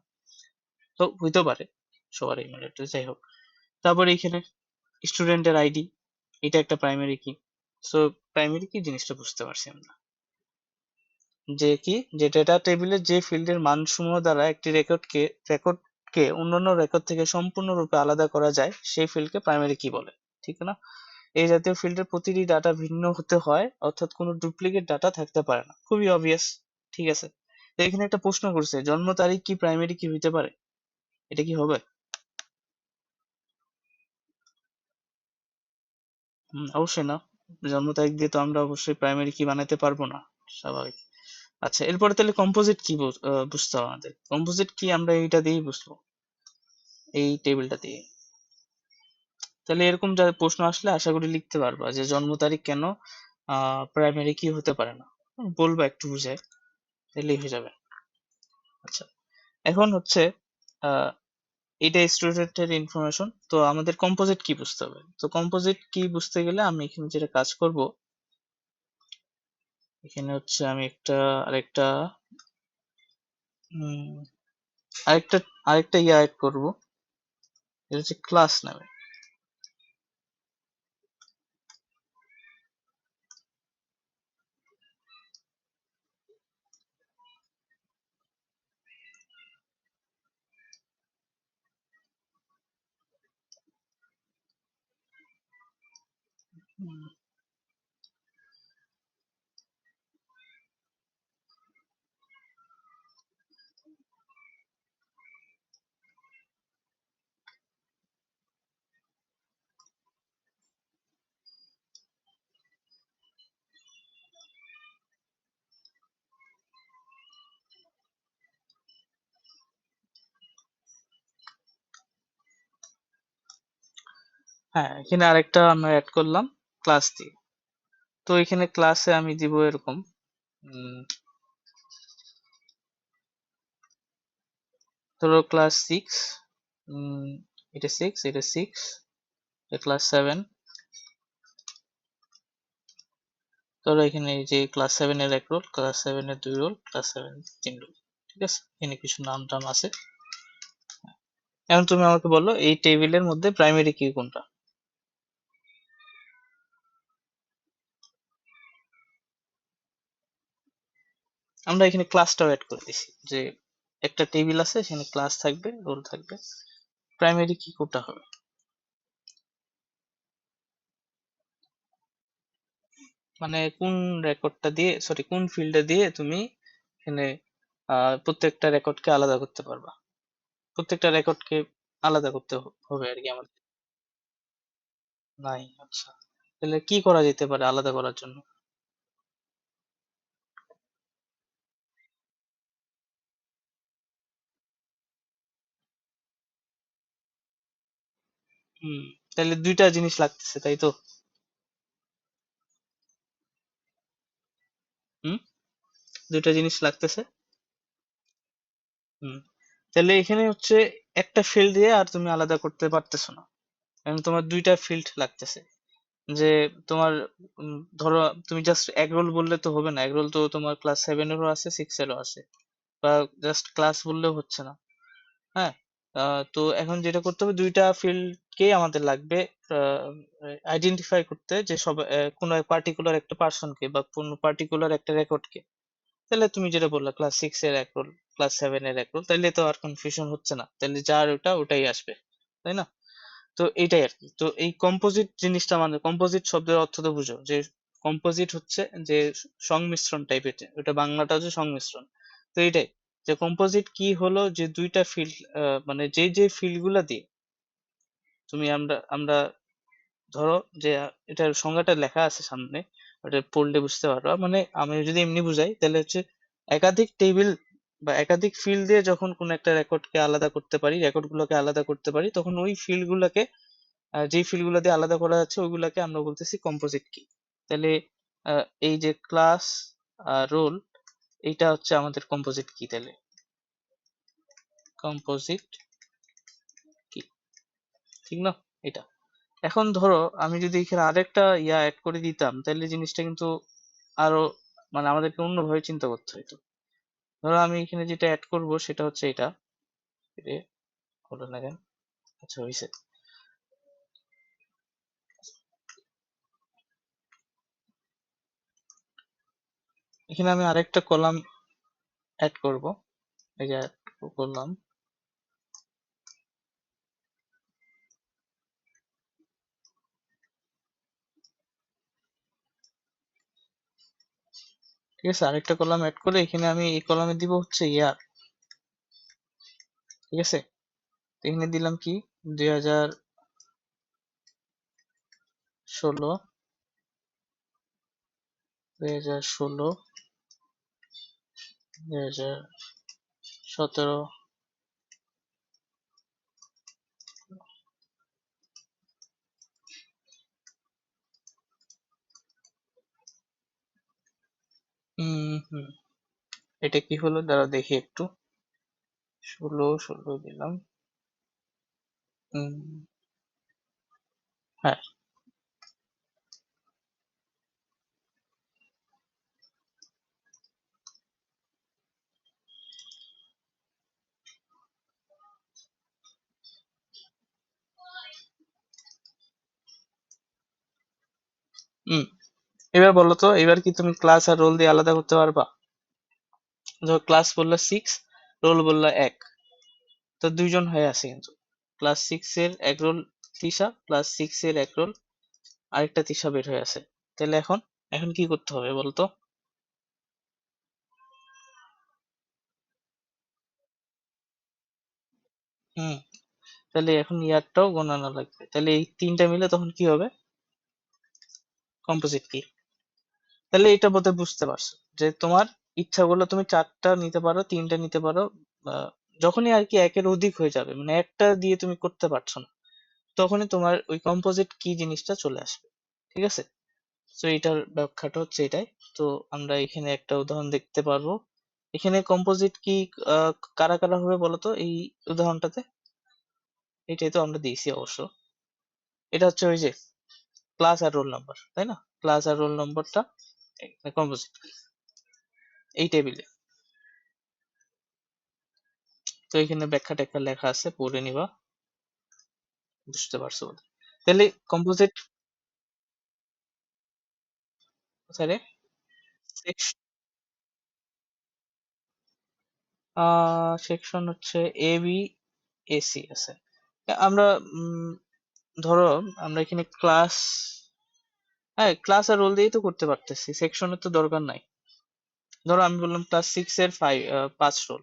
Speaker 1: তো হইতেও পারে সবার ইমেল অ্যাড্রেস, যাই হোক। তারপরে এখানে স্টুডেন্টের আইডি, এটা একটা প্রাইমারি কি। সো প্রাইমারি কি জিনিসটা বুঝতে পারছি আমরা, যে কি, যে ডেটা টেবিলের যে ফিল্ডের মানসমূহ দ্বারা একটি রেকর্ডকে অন্যান্য রেকর্ড থেকে সম্পূর্ণরূপে আলাদা করা যায় সেই ফিল্ডকে প্রাইমারি কি বলে, ঠিক না? এই জাতীয় ফিল্ডের প্রতিটি ডাটা ভিন্ন হতে হয়, অর্থাৎ কোনো ডুপ্লিকেট ডাটা থাকতে পারে না। খুবই অবভিয়াস, ঠিক আছে। তো এখানে একটা প্রশ্ন করছে, জন্ম তারিখ কি প্রাইমারি কি হইতে পারে? এটা কি হবে? হুম, অবশ্যই না। জন্ম তারিখ দিয়ে তো আমরা অবশ্যই প্রাইমারি কি বানাতে পারবো না, স্বাভাবিক। আচ্ছা, এরপরে তাহলে কম্পোজিট কি বুঝতে হবে আমাদের। কম্পোজিট কি আমরা এইটা দিয়েই বুঝবো, এই টেবিলটা দিয়ে। তাহলে এরকম যা প্রশ্ন আসলে আশা করি লিখতে পারবা যে জন্ম তারিখ কেন প্রাইমারি কি হতে পারে না, বলবা একটু বুঝায়, তাহলেই হয়ে যাবে। আচ্ছা, এখন হচ্ছে আহ এটা স্টুডেন্টের ইনফরমেশন, তো আমাদের কম্পোজিট কি বুঝতে হবে। তো কম্পোজিট কি বুঝতে গেলে আমি এখানে যেটা কাজ করব, এখানে হচ্ছে আমি আরেকটা উম, আরেকটা আরেকটা অ্যাড করব, এটা হচ্ছে ক্লাস নামে। হুম, হ্যাঁ, এখানে আরেকটা আমরা অ্যাড করলাম ক্লাস দিয়ে। তো এখানে ক্লাসে আমি দিব এরকম উম, ধরো ক্লাস 6, এটা 6, এটা 6, এটা ক্লাস 7। ধরো এখানে এই যে ক্লাস 7 এর 1 রোল, ক্লাস 7 এর 2 রোল, ক্লাস 7 এর 3 রোল। ঠিক আছে, এখানে কিছু নাম টাম আছে। এখন তুমি আমাকে বলো এই টেবিলের মধ্যে প্রাইমারি কি কোনটা। আমরা এখানে ক্লাসটাও অ্যাড করে দিছি যে একটা টেবিল আছে, সেখানে ক্লাস থাকবে, রোল থাকবে, প্রাইমারি কি কোনটা হবে। মানে কোন রেকর্ডটা দিয়ে, সরি কোন ফিল্ডে দিয়ে তুমি এখানে প্রত্যেকটা রেকর্ডকে আলাদা করতে পারবা, প্রত্যেকটা রেকর্ডকে আলাদা করতে হবে আর কি আমাদের। নাই, আচ্ছা, তাহলে কি করা যেতে পারে আলাদা করার জন্য। হুম, তাহলে দুইটা জিনিস লাগতেছে তাই তো। হুম, দুইটা জিনিস লাগতেছে। হুম, তাহলে এখানে হচ্ছে একটা ফিল্ড দিয়ে আর তুমি আলাদা করতে পারতেছো না, কারণ তোমার দুইটা ফিল্ড লাগতেছে। যে তোমার ধরো তুমি জাস্ট এক রোল বললে তো হবে না, এক রোল তো তোমার ক্লাস 7 এরও আছে, 6 এরও আছে, বা জাস্ট ক্লাস বললেও হচ্ছে না। হ্যাঁ, তো এখন যেটা করতে হবে, দুইটা ফিল্ডকেই আমাদের লাগবে আইডেন্টিফাই করতে, যে সব কোনো পার্টিকুলার একটা পার্সনকে বা কোনো পার্টিকুলার একটা রেকর্ডকে। তাহলে তুমি যেটা বললা ক্লাস 6 এর এক রোল, ক্লাস 7 এর এক রোল, তাহলে তো আর কনফিউশন হচ্ছে না, তাহলে যার ওটা ওটাই আসবে, তাই না। তো এইটাই আর কি। তো এই কম্পোজিট জিনিসটা, মানে কম্পোজিট শব্দের অর্থ তো বুঝো, যে কম্পোজিট হচ্ছে যে সংমিশ্রণ টাইপের, ওটা বাংলাটা হচ্ছে সংমিশ্রণ। তো এইটাই, যে কম্পোজিট কি হলো, যে দুইটা ফিল্ড, মানে যে যে ফিল্ড গুলা দিয়ে তুমি আমরা আমরা ধরো যে এটার সংজ্ঞাটা লেখা আছে সামনে, ওটা পড়লে বুঝতে পারবা। মানে আমি যদি এমনি বুঝাই তাহলে হচ্ছে একাধিক টেবিল বা একাধিক ফিল্ড দিয়ে যখন কোন একটা রেকর্ডকে আলাদা করতে পারি, রেকর্ড গুলোকে আলাদা করতে পারি, তখন ওই ফিল্ড গুলাকে, যেই ফিল্ড গুলো দিয়ে আলাদা করা যাচ্ছে ওইগুলাকে আমরা বলতেছি কম্পোজিট কি। তাহলে এই যে ক্লাস রোল, এইটা হচ্ছে আমাদের কম্পোজিট কি, তাহলে কম্পোজিট কি, ঠিক না এটা। এখন ধরো আমি যদি এখানে আরেকটা অ্যাড করে দিতাম, তাহলে জিনিসটা কিন্তু আরো, মানে আমাদেরকে অন্যভাবে চিন্তা করতে হতো। ধরো আমি এখানে যেটা অ্যাড করব সেটা হচ্ছে এটা, এ, হলো না কেন, আচ্ছা হয়েছে। এখানে আমি আরেকটা কলাম অ্যাড করব, এই যে add করলাম। ঠিক আছে, আরেকটা কলাম অ্যাড করে এখানে আমি এই কলামে দিব হচ্ছে ইয়ার। ঠিক আছে, তো এখানে দিলাম কি 2016 2016, 2017, হুম, এটা কি হলো দাঁড়া দেখি একটু। 16 দিলাম। হ্যাঁ। হুম, এবার বলো তো, এবার কি তুমি ক্লাস আর রোল দিয়ে আলাদা করতে পারবা? ধর ক্লাস বললো 6, রোল বললো 1, তো দুইজন হয়ে আছে কিন্তু। ক্লাস 6 এর এক রোল তৃষা, ক্লাস 6 এর এক রোল আরেকটা তৃষা বের হয়ে আছে। তাহলে এখন এখন কি করতে হবে বলতো? হুম, তাহলে এখন ইয়ারটাও গোনানো লাগবে। তাহলে এই তিনটা মিলে তখন কি হবে? কম্পোজিট কি? তাহলে এটা বোধহয় বুঝতে পারছো যে তোমার ইচ্ছাগুলো তুমি চারটা নিতে পারো, তিনটা নিতে পারো, যখনই আর কি একের অধিক হয়ে যাবে, মানে একটা দিয়ে তুমি করতে পারছো না, তখনই তোমার ওই কম্পোজিট কি জিনিসটা চলে আসবে। ঠিক আছে? তো এটার ব্যাখ্যাটা হচ্ছে এটাই। তো আমরা এখানে একটা উদাহরণ দেখতে পারবো। এখানে কম্পোজিট কি আহ, কারা কারা হবে বলতো এই উদাহরণটাতে? এটাই তো আমরা দিয়েছি অবশ্য। এটা হচ্ছে ওই যে ক্লাস আর রোল নাম্বার, তাই না? ক্লাস আর রোল নম্বরটা কম্পোজিট এই টেবিলে। তো এখানে ব্যাখ্যা ট্যাখ্যা লেখা আছে, পড়ে নিবা, বুঝতে পারছো বোধহয়। তাহলে কম্পোজিট কোথায় রে? সেকশন হচ্ছে এ বি এসি আছে। আমরা উম, ধরো আমরা এখানে ক্লাস, হ্যাঁ ক্লাস আর রোল দিয়েই তো করতে পারতেছি, সেকশনের তো দরকার নাই। ধরো আমি বললাম ক্লাস 6 এর 5 রোল,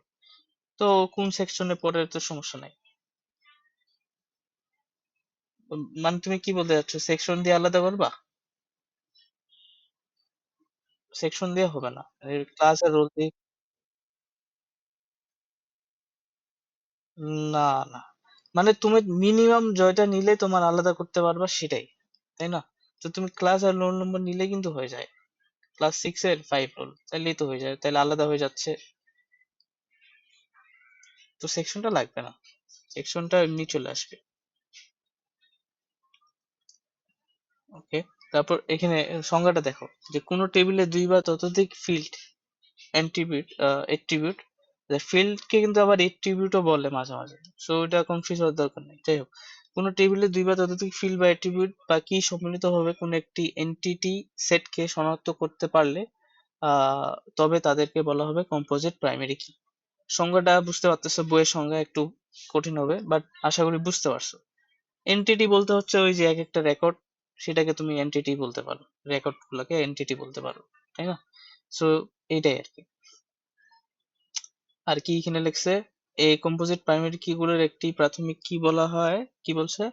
Speaker 1: তো কোন সেকশনে পড়ে তো সমস্যা নাই। মানে তুমি কি বলতে চাচ্ছো, সেকশন দিয়ে আলাদা করবা? সেকশন দিয়ে হবে না, ক্লাস আর রোল দিয়ে। না, না, মানে তুমি মিনিমাম জয়টা নিলে তোমার আলাদা করতে পারবা সেটাই, তাই না? তো তুমি ক্লাস আর রোল নম্বর নিলে কিন্তু হয়ে যায়। ক্লাস 6 এর 5 রোল তাইলেই তো হয়ে যায়, তাহলে আলাদা হয়ে যাচ্ছে। তো সেকশনটা লাগবে না, সেকশনটা এমনি চলে আসবে। ওকে। তারপর এখানে সংজ্ঞাটা দেখো, যে কোনো টেবিলে দুই বা ততোধিক ফিল্ড এট্রিবিউট, ফিল্ডকে কিন্তু আবার এট্রিবিউটও বলে মাঝে মাঝে, সো এটা কনফিউজ হওয়ার দরকার নেই। যাই হোক, কোনো টেবিলে দুই বা ততোধিক ফিল্ড বা এট্রিবিউট বা কি সম্মিলিতভাবে কোনো একটি এন্টিটি সেটকে শনাক্ত করতে পারলে আহ তবে তাদেরকে বলা হবে কম্পোজিট প্রাইমারি কি। সংজ্ঞাটা বুঝতে পারতেছো, বইয়ের সংজ্ঞা একটু কঠিন হবে, বাট আশা করি বুঝতে পারছো। এনটিটি বলতে হচ্ছে ওই যে এক একটা রেকর্ড, সেটাকে তুমি এনটিটি বলতে পারো, রেকর্ড গুলোকে এনটিটি বলতে পারো, তাই না? সো এইটাই আর কি। আর কি এখানে লিখছে, এই কম্পোজিট প্রাইমারি কি গুলোর একটি প্রাথমিক কি বলা হয়, কি বলছে?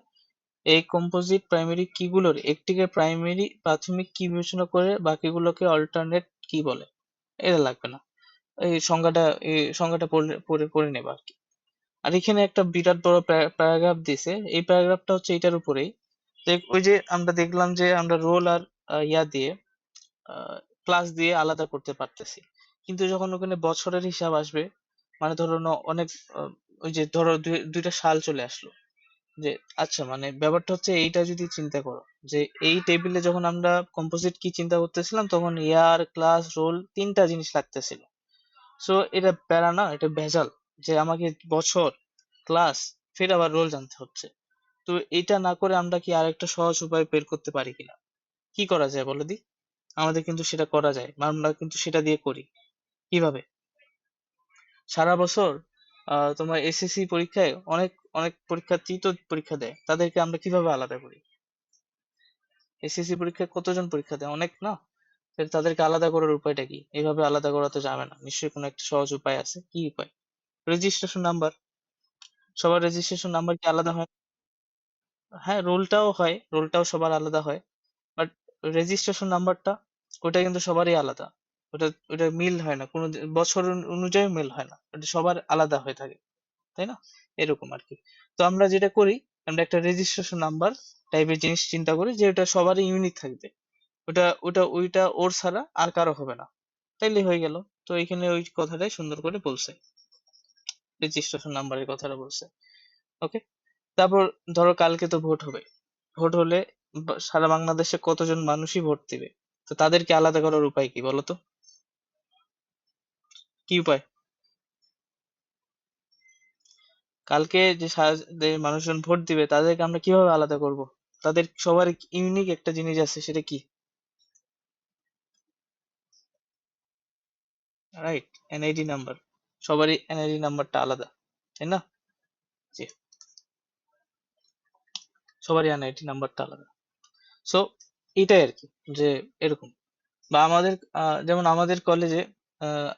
Speaker 1: এই কম্পোজিট প্রাইমারি কি গুলোর একটিকে প্রাইমারি প্রাথমিক কি বিবেচনা করে বাকিগুলোকে অল্টারনেট কি বলে। এটা লাগবে না, এই সংজ্ঞাটা পড়ে পড়ে পড়ে নেবা আর কি। আর এখানে একটা বিরাট বড় প্যারাগ্রাফ দিছে, এই প্যারাগ্রাফটা হচ্ছে এটার উপরেই। ওই যে আমরা দেখলাম যে আমরা রোল আর ইয়া দিয়ে ক্লাস দিয়ে আলাদা করতে পারতেছি, কিন্তু যখন ওখানে বছরের হিসাব আসবে, মানে ধরো অনেক ওই যে ধরো দুইটা সাল চলে আসলো, যে আচ্ছা মানে ব্যাপারটা হচ্ছে এইটা যদি চিন্তা করো, যে এই টেবিলে যখন আমরা কম্পোজিট কি চিন্তা করতেছিলাম তখন ইয়ার ক্লাস রোল তিনটা জিনিস লাগতেছিল। সো এটা প্যারা না, এটা ভেজাল, যে আমাকে বছর, ক্লাস, ফের আবার রোল জানতে হচ্ছে। তো এটা না করে আমরা কি আরেকটা সহজ উপায় বের করতে পারি কিনা? কি করা যায় বলো দি? আমাদের কিন্তু সেটা করা যায়, আমরা কিন্তু সেটা দিয়ে করি। কিভাবে? সারা বছর তোমার এসএসসি পরীক্ষায় অনেক অনেক পরীক্ষার্থী তো পরীক্ষা দেয়, তাদেরকে আমরা কিভাবে আলাদা করি? এসএসসি পরীক্ষায় কতজন পরীক্ষা দেয়, অনেক না? তাহলে তাদেরকে আলাদা করার উপায়টা কি? এইভাবে আলাদা করা তো যাবে না, নিশ্চয়ই কোনো একটা সহজ উপায় আছে। কি উপায়? Registration number. সবার রেজিস্ট্রেশন নাম্বার কি আলাদা হয়? হ্যাঁ, রোলটাও হয়, রোলটাও সবার আলাদা হয়, বাট রেজিস্ট্রেশন নাম্বারটা ওটা কিন্তু সবারই আলাদা। ওটা ওটা মিল হয় না, কোনো বছর অনুযায়ী মিল হয় না, ওটা সবার আলাদা হয়ে থাকে, তাই না? এরকম আর কি। তো আমরা যেটা করি, আমরা একটা রেজিস্ট্রেশন নাম্বার টাইপের জিনিস চিন্তা করি যে ওটা সবারই ইউনিক থাকবে। ওইটা ওর ছাড়া আর কারো হবে না, তাইলে হয়ে গেল। তো এখানে ওই কথাটাই সুন্দর করে বলছে, রেজিস্ট্রেশন নাম্বারের কথাটা বলছে। ওকে। তারপর ধরো কালকে তো ভোট হবে। ভোট হলে সারা বাংলাদেশে কতজন মানুষই ভোট দিবে, তো তাদেরকে আলাদা করার উপায় কি বলো তো? কি উপায়? কালকে যে মানুষজন ভোট দিবে তাদেরকে আমরা কিভাবে আলাদা করব? তাদের সবার ইউনিক একটা জিনিস আছে, সেটা কি? Right, NID number. সবারই এনআইডি নাম্বারটা আলাদা, তাই না? জি, সবারই এনআইডি নাম্বারটা আলাদা। সো এটাই আর কি, যে এরকম। বা আমাদের যেমন আমাদের কলেজে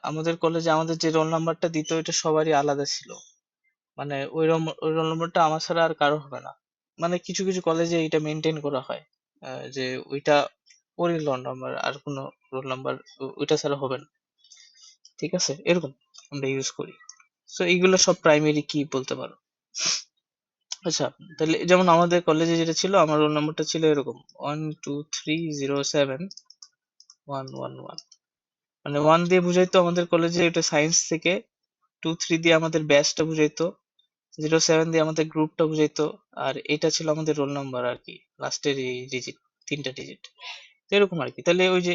Speaker 1: আমাদের যে রোল নাম্বারটা দিত এটা সবারই আলাদা ছিল। মানে ওই রোল নাম্বারটা আমার ছাড়া আর কারো হবে না। মানে কিছু কিছু কলেজে এটা মেনটেন করা হয়, যে ওইটা ওরই রোল নাম্বার, আর কোনো রোল নাম্বার ওইটা ছাড়া হবে না। ঠিক আছে, এরকম আমরা ইউজ করি। সো এইগুলো সব প্রাইমারি কি বলতে পারো। আচ্ছা, তাহলে যেমন আমাদের কলেজে যেটা ছিল, আমার রোল নাম্বারটা ছিল এরকম: 1 2 3 0 7 1 1 1। মানে 1 দিয়ে বুঝাইতো আমাদের কলেজে, এটা সায়েন্স থেকে। 2 3 দিয়ে আমাদের ব্যাচটা বুঝাইতো। 0 7 দিয়ে আমাদের গ্রুপটা বুঝাইতো। আর এটা ছিল আমাদের রোল নাম্বার আর কি, লাস্টের এই ডিজিট, 3টা ডিজিট। এরকম আর কি। তাহলে ওই যে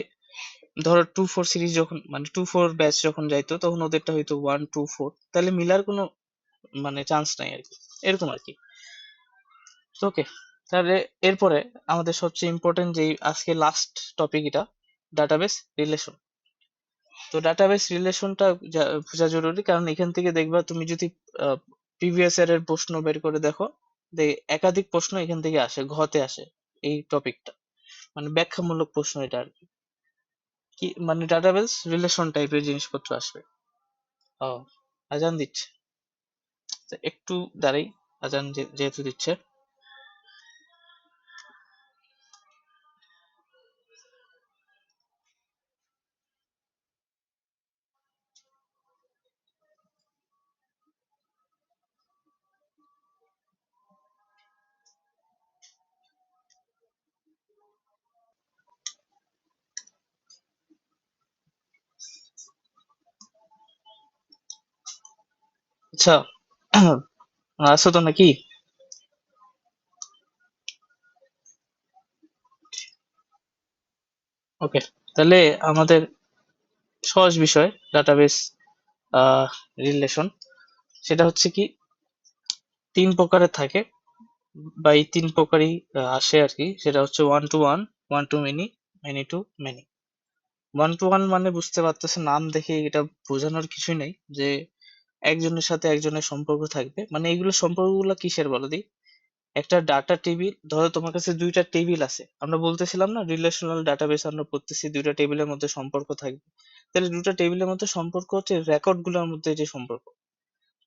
Speaker 1: ধরো 2 4 সিরিজ যখন, মানে 2 4 ব্যাচ যখন যাইতো, তখন ওদেরটা হয়তো 1 2 4, তাহলে মিলার কোনো মানে চান্স নাই আর কি। এরকম আর কি। ওকে। তাহলে এরপরে আমাদের সবচেয়ে ইম্পর্টেন্ট যেই আজকে লাস্ট টপিক, এটা ডাটাবেস রিলেশন। তো ডাটাবেস রিলেশনটা বোঝা জরুরি, কারণ এখান থেকে দেখবা তুমি যদি প্রিভিয়াস ইয়ার এর প্রশ্ন বের করে দেখো, একাধিক প্রশ্ন এখান থেকে আসে, ঘতে আসে এই টপিকটা। মানে ব্যাখ্যামূলক প্রশ্ন এটা আর কি। কি মানে ডাটাবেস রিলেশন টাইপের জিনিসপত্র আসবে। ও, আজান দিচ্ছে। তো একটু দাঁড়াই, আজান যেহেতু দিচ্ছে। আচ্ছা, আসো তো নাকি? ওকে। তাহলে আমাদের সহজ বিষয় ডাটাবেস রিলেশন, সেটা হচ্ছে কি, 3 প্রকারের থাকে, বা এই 3 প্রকারই আসে আর কি। সেটা হচ্ছে 1 to 1, 1 to many, many to many। 1 to 1 মানে বুঝতে পারতেছে, নাম দেখে এটা বোঝানোর কিছুই নেই যে একজনের সাথে একজনের সম্পর্ক থাকবে। মানে এইগুলো সম্পর্কগুলো কিসের বলো দিই? একটা ডাটা টেবিল, ধরো তোমার কাছে 2টা টেবিল আছে, আমরা বলতেছিলাম না রিলেশনাল ডাটাবেস, আমরা পড়তেছি 2টা টেবিলের মধ্যে সম্পর্ক থাকবে। তাহলে 2টা টেবিলের মধ্যে সম্পর্ক হচ্ছে রেকর্ড গুলোর মধ্যে যে সম্পর্ক।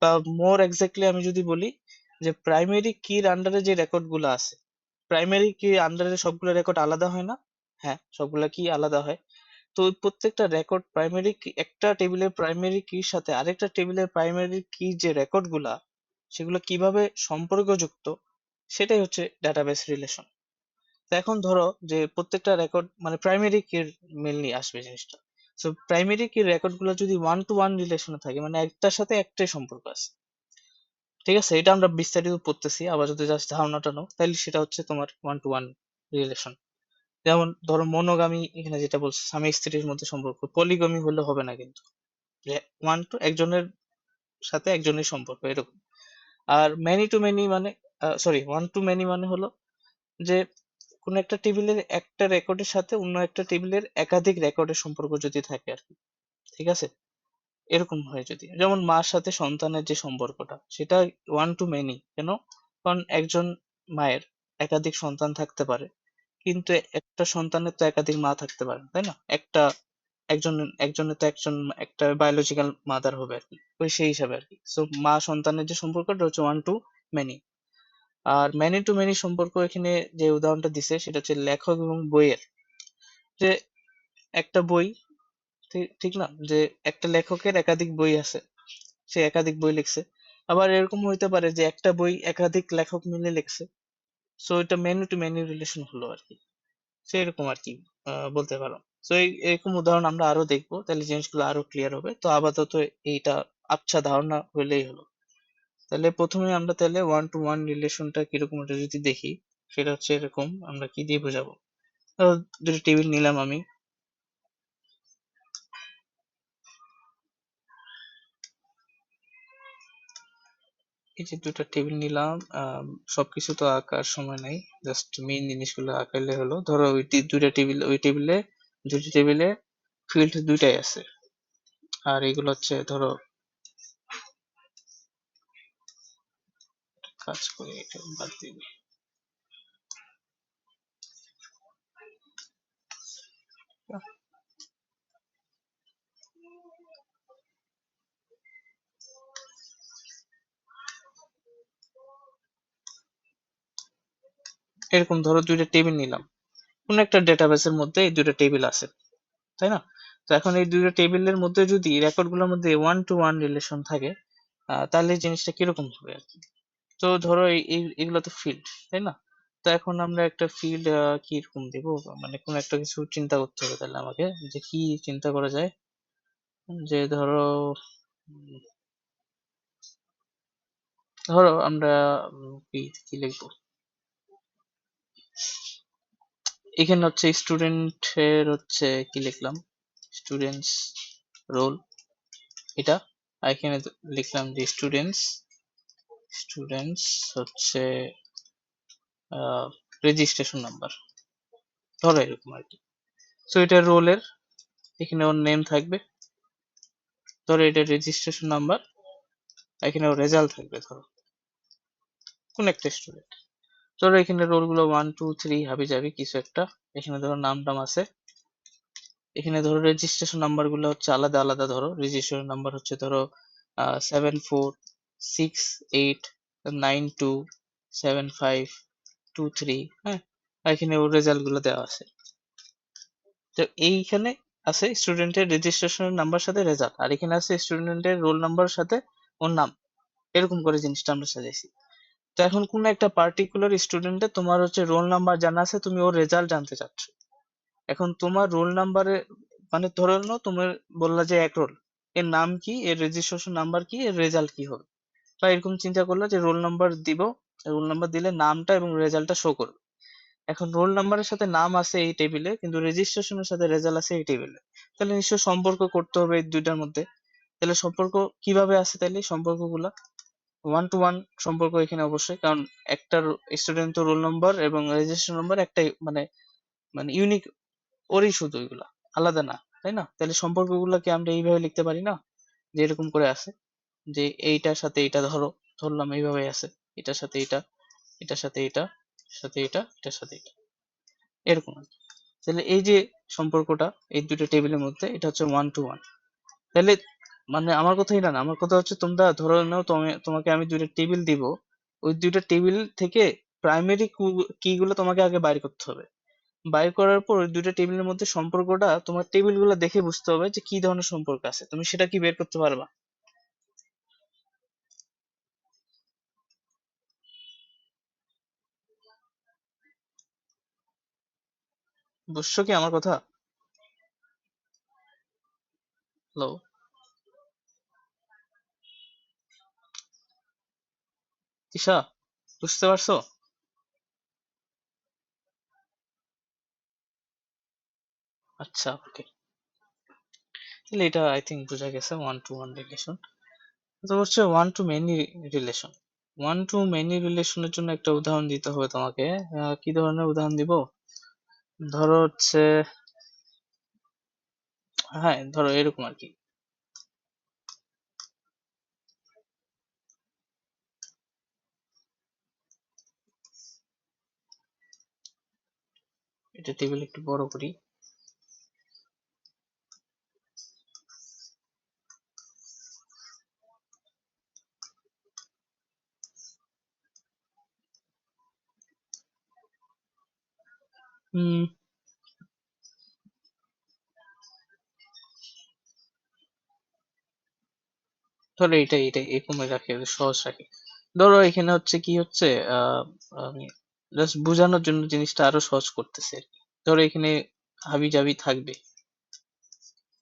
Speaker 1: বা মোর এক্স্যাক্টলি আমি যদি বলি, যে প্রাইমারি কির আন্ডারে যে রেকর্ড গুলো আছে, প্রাইমারি কি আন্ডারে সবগুলো রেকর্ড আলাদা হয় না? হ্যাঁ, সবগুলা কি আলাদা হয়। তো ওই প্রত্যেকটা রেকর্ড, প্রাইমারি কি একটা টেবিলের প্রাইমারি কির সাথে আরেকটা টেবিলের প্রাইমারি কি যে রেকর্ড গুলা, সেগুলো কিভাবে সম্পর্কযুক্ত, সেটাই হচ্ছে ডাটাবেস রিলেশন। তো এখন ধরো যে প্রত্যেকটা রেকর্ড মানে প্রাইমারি কির মেনলি আসবে জিনিসটা। তো প্রাইমারি কির রেকর্ড গুলো যদি 1 to 1 রিলেশনে থাকে, মানে একটার সাথে একটাই সম্পর্ক আছে। ঠিক আছে, এটা আমরা বিস্তারিত পড়তেছি, আবার যদি জাস্ট ধারণাটা নাও, তাহলে সেটা হচ্ছে তোমার 1 to 1 রিলেশন। যেমন ধরো মনোগামী, এখানে যেটা বলছে স্বামী স্ত্রীর মধ্যে সম্পর্ক। পলিগামী হলে হবে না কিন্তু, যে একজনের সাথে একজনের সম্পর্ক এরকম। আর ম্যানি টু ম্যানি মানে, সরি, 1 to many মানে হলো যে কোন একটা টেবিলের একটা রেকর্ডের সাথে অন্য একটা টেবিলের একাধিক রেকর্ডের সম্পর্ক যদি থাকে আর কি। ঠিক আছে, এরকম হয় যদি, যেমন মার সাথে সন্তানের যে সম্পর্কটা, সেটা 1 to many কেন? কারণ একজন মায়ের একাধিক সন্তান থাকতে পারে, কিন্তু একটা সন্তানের তো একাধিক মা থাকতে পারে না, তাই না? একজন একজনের তো একটা বায়োলজিক্যাল মাদার হবে আর কি, ওই সেই হিসাবে আর কি। সো মা সন্তানের যে সম্পর্কটা হচ্ছে 1 to many। আর ম্যানি টু ম্যানি সম্পর্ক, এখানে যে উদাহরণটা দিছে সেটা হচ্ছে লেখক এবং বইয়ের। যে একটা বই, ঠিক না, যে একটা লেখকের একাধিক বই আছে, সে একাধিক বই লিখছে। আবার এরকম হইতে পারে যে একটা বই একাধিক লেখক মিলে লিখছে, সো এটা মেনি টু মেনি রিলেশন হলো আর কি, সেরকম আর কি বলতে পারো। তো এরকম উদাহরণ আমরা আরো দেখবো, তাহলে জিনিসগুলো আরো ক্লিয়ার হবে। তো আপাতত এইটা আচ্ছা ধারণা হলেই হলো। তাহলে প্রথমে আমরা তাহলে ওয়ান টু ওয়ান রিলেশনটা কিরকম এটা যদি দেখি, সেটা হচ্ছে এরকম, আমরা কি দিয়ে বোঝাবো। ধরো দুটো টেবিল নিলাম আমি, এই যে দুটো টেবিল নিলাম, সবকিছু তো আঁকার সময় নাই, জাস্ট মেইন জিনিসগুলো আঁকাইলে হলো। ধরো দুইটা টেবিল, ওই টেবিলে, দুটো টেবিলে ফিল্ড দুইটাই আছে, আর এগুলো হচ্ছে ধরো, কাজ করে এটা বাদ দিই, এরকম ধরো দুইটা টেবিল নিলাম, কোন একটা ডেটাবেসের মধ্যে এই দুইটা টেবিল আছে, তাই না? তো এখন এই দুইটা টেবিলের মধ্যে যদি রেকর্ড গুলোর মধ্যে ওয়ান টু ওয়ান রিলেশন থাকে, তাহলে জিনিসটা কিরকম হবে আর কি। তো ধরো এগুলো তো ফিল্ড, তাই না? তো এখন আমরা একটা ফিল্ড কি রকম দিব, মানে কোন একটা কিছু চিন্তা করতে হবে তাহলে আমাকে, যে কি চিন্তা করা যায়। যে ধরো ধরো আমরা কি কি লিখবো, এখানে হচ্ছে স্টুডেন্টের হচ্ছে কি লিখলাম, স্টুডেন্টস রোল এটা, আর এখানে লিখলাম যে স্টুডেন্টস, স্টুডেন্টস হচ্ছে রেজিস্ট্রেশন নাম্বার, ধরো এরকম আর কি। সো এটা রোলের, এখানে ওর নেম থাকবে, ধরো এটা রেজিস্ট্রেশন নাম্বার, এখানে ওর রেজাল্ট থাকবে, ধরো কোন একটা স্টুডেন্ট। ধরো এখানে রোল গুলো 1 2 3 হাবি যাবি কিছু একটা, এখানে ধরো নাম টাম আছে, এখানে ধরো রেজিস্ট্রেশন নাম্বার গুলো হচ্ছে আলাদা আলাদা, ধরো রেজিস্ট্রেশন নাম্বার হচ্ছে ধরো 7468927523, হ্যাঁ, আর এখানে ওর রেজাল্ট গুলো দেওয়া আছে। তো এইখানে আছে স্টুডেন্টের রেজিস্ট্রেশন নাম্বার সাথে রেজাল্ট, আর এখানে আছে স্টুডেন্টের রোল নাম্বার সাথে ওর নাম, এরকম করে জিনিসটা আমরা সাজাইছি। তো এখন কোন একটা পার্টিকুলার স্টুডেন্টের তোমার হচ্ছে রোল নাম্বার জানা আছে, তুমি ওর রেজাল্ট জানতে চাচ্ছ। এখন তোমার রোল নাম্বারে, মানে ধরে নাও তুমি বললা যে এক রোল, এর নাম কি, এর রেজিস্ট্রেশন নাম্বার কি, এর রেজাল্ট কি হবে, বা এরকম চিন্তা করলা যে রোল নাম্বার দিব, রোল নাম্বার দিলে নামটা এবং রেজাল্টটা শো করবে। এখন রোল নাম্বারের সাথে নাম আছে এই টেবিলে, কিন্তু রেজিস্ট্রেশনের সাথে রেজাল্ট আছে এই টেবিলে, তাহলে নিশ্চয় সম্পর্ক করতে হবে এই দুইটার মধ্যে। তাহলে সম্পর্ক কিভাবে আছে, তাহলে সম্পর্কগুলা ওয়ান টু ওয়ান সম্পর্ক এখানে অবশ্যই, কারণ একটা স্টুডেন্ট তো রোল নম্বর এবং রেজিস্ট্রেশন নম্বর একটাই, মানে মানে ইউনিক, ওরই শুধু, এগুলা আলাদা না, তাই না? তাহলে সম্পর্কগুলোকে আমরা এইভাবে লিখতে পারি না, যে এরকম করে আছে, যে এইটার সাথে এইটা, ধরো ধরলাম এইভাবে আছে, এটার সাথে এটা, এটার সাথে এটা, সাথে এটা, এটার সাথে এটা, এরকম আর কি। তাহলে এই যে সম্পর্কটা এই দুটো টেবিলের মধ্যে, এটা হচ্ছে ওয়ান টু ওয়ান। তাহলে মানে আমার কথা এটা না, আমার কথা হচ্ছে তোমরা ধরে নাও তোমাকে আমি দুইটা টেবিল দিব, ওই দুইটা টেবিল থেকে প্রাইমারি কি গুলো তোমাকে আগে বাইর করতে হবে। বাইর করার পর ওই দুইটা টেবিলের মধ্যে সম্পর্কটা তোমার টেবিল গুলো দেখে বুঝতে হবে যে কি ধরনের সম্পর্ক আছে, তুমি সেটা কি বের করতে পারবা? বুঝছো কি আমার কথা? হ্যালো, তিশা, বুঝতে পারছো? আচ্ছা, ওকে। তাহলে এটা আই থিঙ্ক বোঝা গেছে ওয়ান টু ওয়ান রিলেশন। তো হচ্ছে one to many relation, one to many রিলেশনের জন্য একটা উদাহরণ দিতে হবে তোমাকে। কি ধরনের উদাহরণ দিব, ধরো হচ্ছে, হ্যাঁ ধরো এরকম আর কি। এটা টেবিল একটু বড় করি। হুম, ধরো এটাই এরকম রাখি, সহজ রাখি। ধরো এখানে হচ্ছে কি হচ্ছে, আমি জাস্ট বোঝানোর জন্য জিনিসটা আরো সহজ করতেছি আর কি। ধরো এখানে হাবি জাবি থাকবে,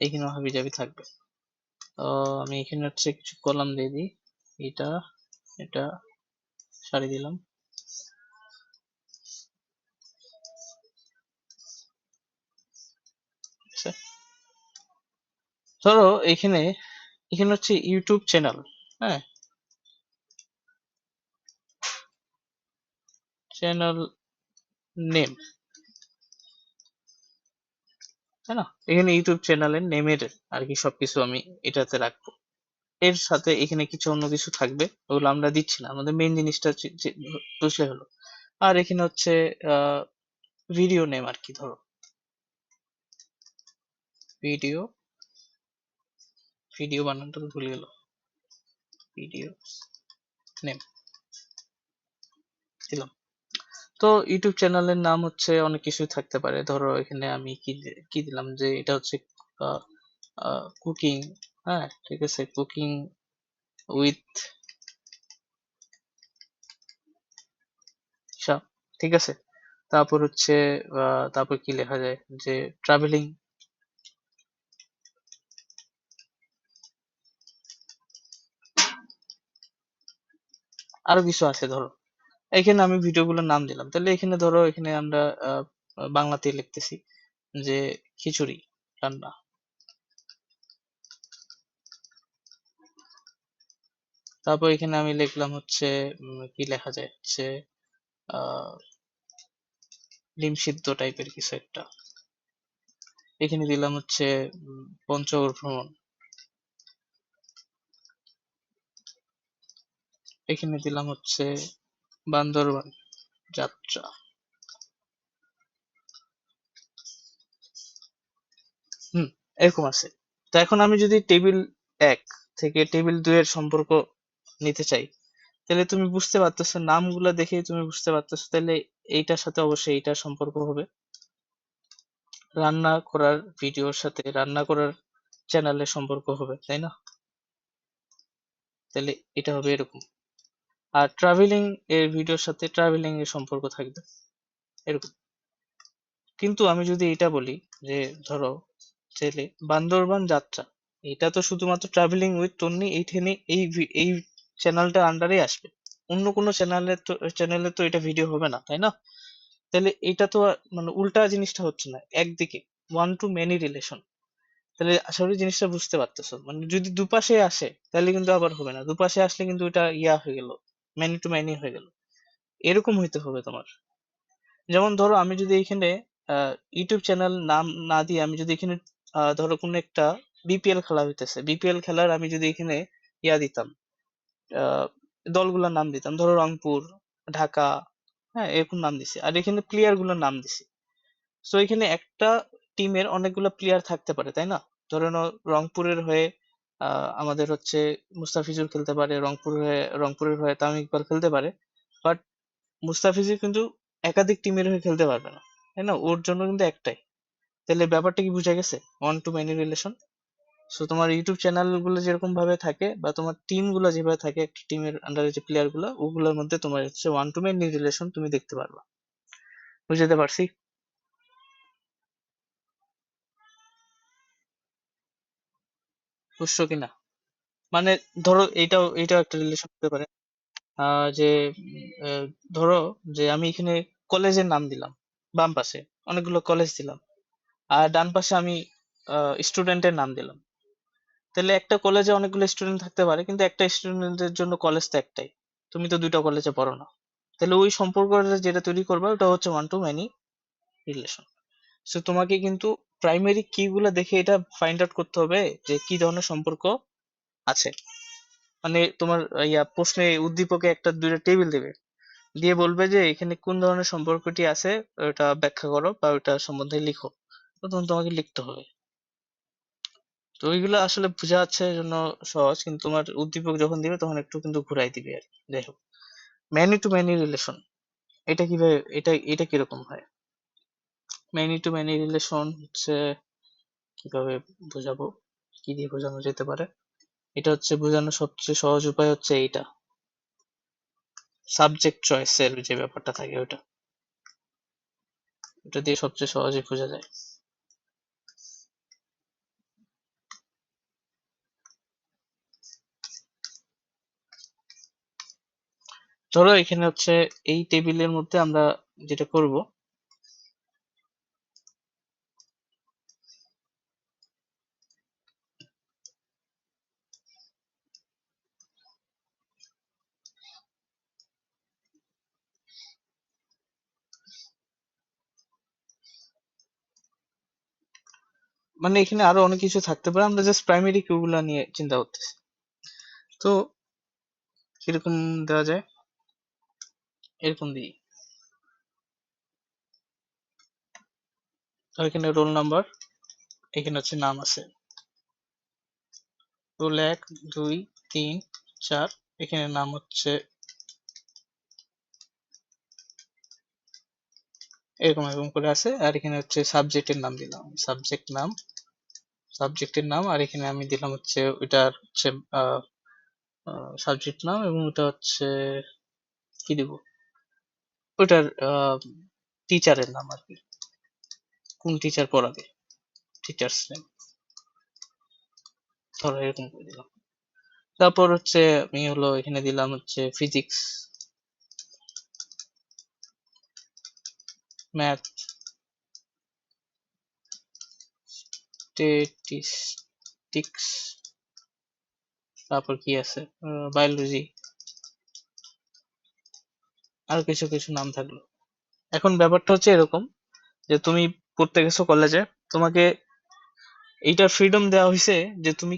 Speaker 1: এখানেও হাবি জাবি থাকবে। আমি এখানে হচ্ছে কিছু কলাম দিয়ে দিই, এটা এটা সারি দিলাম। আচ্ছা, ধরো এখানে এখানে হচ্ছে ইউটিউব চ্যানেল, হ্যাঁ, চ্যানেল নেম, তাই না? এখানে ইউটিউব চ্যানেলের নেমের আর কি সবকিছু আমি এটাতে রাখবো। এর সাথে এখানে কিছু অন্য কিছু থাকবে, ওগুলো আমরা দিচ্ছি না, আমাদের মেইন জিনিসটা বুঝলে হলো। আর এখানে হচ্ছে ভিডিও নেম আর কি, ধরো ভিডিও, ভিডিও বানানটা তো ভুলে গেল, ভিডিও নেম দিলাম। তো ইউটিউব চ্যানেলের নাম হচ্ছে অনেক কিছুই থাকতে পারে। ধরো এখানে আমি কি দিলাম, যে এটা হচ্ছে কুকিং, হ্যাঁ ঠিক আছে, কুকিং উইথ ঈশা, ঠিক আছে। তারপর হচ্ছে তারপর কি লেখা যায়, যে ট্রাভেলিং, আরো কিছু আছে ধরো। এখানে আমি ভিডিওগুলোর নাম দিলাম, তাহলে এখানে ধরো এখানে আমরা বাংলাতে লিখতেছি যে খিচুড়ি রান্না। তারপর এখানে আমি লিখলাম হচ্ছে কি লেখা যায় হচ্ছে আহ ডিম সিদ্ধ টাইপের কিছু একটা। এখানে দিলাম হচ্ছে পঞ্চগড় ভ্রমণ। এখানে দিলাম হচ্ছে বান্দরবান যাত্রা। হুম, এরকম আছে। তো এখন আমি যদি টেবিল 1 থেকে টেবিল 2 এর সম্পর্ক নিতে চাই, তাহলে তুমি বুঝতে পারতেছো, নামগুলো দেখেই তুমি বুঝতে পারতেছো, তাহলে এইটার সাথে অবশ্যই এইটার সম্পর্ক হবে। রান্না করার ভিডিওর সাথে রান্না করার চ্যানেলের সম্পর্ক হবে, তাই না? তাহলে এটা হবে এরকম। আর ট্রাভেলিং এর ভিডিওর সাথে ট্রাভেলিং এর সম্পর্ক থাকবে এরকম। কিন্তু আমি যদি এটা বলি যে ধরো ছেলে বান্দরবান যাত্রা, এটা তো শুধুমাত্র ট্রাভেলিং উইথ টন্নি এইখানে এই চ্যানেলটার আন্ডারে আসবে। অন্য কোনো চ্যানেলে তো এটা ভিডিও হবে না, তাই না? তাহলে এটা তো মানে উল্টা জিনিসটা হচ্ছে না একদিকে, ওয়ান টু মেনি রিলেশন। তাহলে আশা করি জিনিসটা বুঝতে পারতেছো। মানে যদি দুপাশে আসে তাহলে কিন্তু আবার হবে না, দুপাশে আসলে কিন্তু এটা ইয়া হয়ে গেল, ম্যানি টু ম্যানি হয়ে গেল। এরকম হইতে হবে তোমার। যেমন ধরো আমি যদি এখানে ইউটিউব চ্যানেল নাম না দিয়ে আমি যদি এখানে ধরো কোনো একটা বিপিএল খেলা হইতেছে, বিপিএল খেলার আমি যদি এখানে ইয়া দিতাম, আহ দলগুলোর নাম দিতাম, ধরো রংপুর, ঢাকা, হ্যাঁ এরকম নাম দিছি, আর এখানে প্লেয়ার গুলোর নাম দিছি। সো এখানে একটা টিমের অনেকগুলো প্লেয়ার থাকতে পারে, তাই না? ধরে নাও রংপুরের হয়ে আমাদের হচ্ছে মুস্তাফিজুর খেলতে পারে, রংপুরের হয়ে তামিম ইকবাল খেলতে পারে। বাট মুস্তাফিজুর কিন্তু একাধিক টিমের হয়ে খেলতে পারবে না, তাই না? ওর জন্য কিন্তু একটাই। তাহলে ব্যাপারটা কি বুঝা গেছে, one to many relation. So তোমার ইউটিউব চ্যানেল গুলো যেরকম ভাবে থাকে বা তোমার টিম গুলো যেভাবে থাকে, একটা টিমের আন্ডারে যে প্লেয়ার গুলো, ওগুলোর মধ্যে তোমার হচ্ছে ওয়ান টু মেনি রিলেশন তুমি দেখতে পারবা। বুঝতে পারছি? বুঝছো কিনা? মানে ধরো এইটাও একটা রিলেশন হতে পারে। যে আহ, ধরো যে আমি এখানে কলেজের নাম দিলাম, বাম পাশে অনেকগুলো কলেজ দিলাম, আর ডান পাশে আমি স্টুডেন্টের নাম দিলাম। তাহলে একটা কলেজে অনেকগুলো স্টুডেন্ট থাকতে পারে, কিন্তু একটা স্টুডেন্টের জন্য কলেজ তো একটাই। তুমি তো দুইটা কলেজে পড়ো না। তাহলে ওই সম্পর্কটা যেটা তৈরি করবে ওটা হচ্ছে one to many relation. So তোমাকে কিন্তু প্রাইমারি কি গুলো দেখে এটা ফাইন্ড আউট করতে হবে যে কি ধরনের সম্পর্ক আছে। মানে তোমার প্রশ্নে উদ্দীপকে একটা দুইটা টেবিল দেবে, দিয়ে বলবে যে এখানে কোন ধরনের সম্পর্কটি আছে, ওটা ব্যাখ্যা করো বা ওটা সম্বন্ধে লিখো। তো তখন তোমাকে লিখতে হবে। তো ওইগুলো আসলে বোঝা যাচ্ছে জন্য সহজ, কিন্তু তোমার উদ্দীপক যখন দিবে তখন একটু কিন্তু ঘুরাই দিবে আর কি। যাই হোক, ম্যানি টু ম্যানি রিলেশন, এটা কিভাবে, এটা কিরকম হয়? ম্যানি টু ম্যানি রিলেশন হচ্ছে কিভাবে বোঝাবো, কি দিয়ে বোঝানো যেতে পারে? এটা হচ্ছে বোঝানোর সবচেয়ে সহজ উপায় হচ্ছে এইটা, সাবজেক্ট চয়েসের যে ব্যাপারটা থাকে ওটা দিয়ে সবচেয়ে সহজে বোঝা যায়। ধরো এখানে হচ্ছে এই টেবিলের মধ্যে আমরা যেটা করব, মানে এখানে আরো অনেক কিছু থাকতে পারে, আমরা জাস্ট প্রাইমারি কিউ গুলা নিয়ে চিন্তা করতেছি। তো কিরকম দেওয়া যায়, এরকম দিই। তো এখানে রোল নাম্বার, এখানে হচ্ছে নাম আছে, রোল 1 2 3 4, এখানে নাম হচ্ছে এরকম এরকম করে আছে, আর এখানে হচ্ছে সাবজেক্টের নাম দিলাম, সাবজেক্টের নাম, আর এখানে আমি দিলাম হচ্ছে ওইটার হচ্ছে সাবজেক্ট নাম, এবং ওটা হচ্ছে কি দিব, ওটার টিচারের নাম আর কি, কোন টিচার পড়াবে, টিচার্স নেম, ধরো এরকম করে দিলাম। তারপর হচ্ছে আমি হলো এখানে দিলাম হচ্ছে ফিজিক্স, ম্যাথ, স্ট্যাটিস্টিক্স, তারপর কি আছে, বায়োলজি, আরো কিছু কিছু নাম থাকলো। এখন ব্যাপারটা হচ্ছে এরকম যে তুমি পড়তে গেছো কলেজে, তোমাকে এইটার ফ্রিডম দেওয়া হয়েছে যে তুমি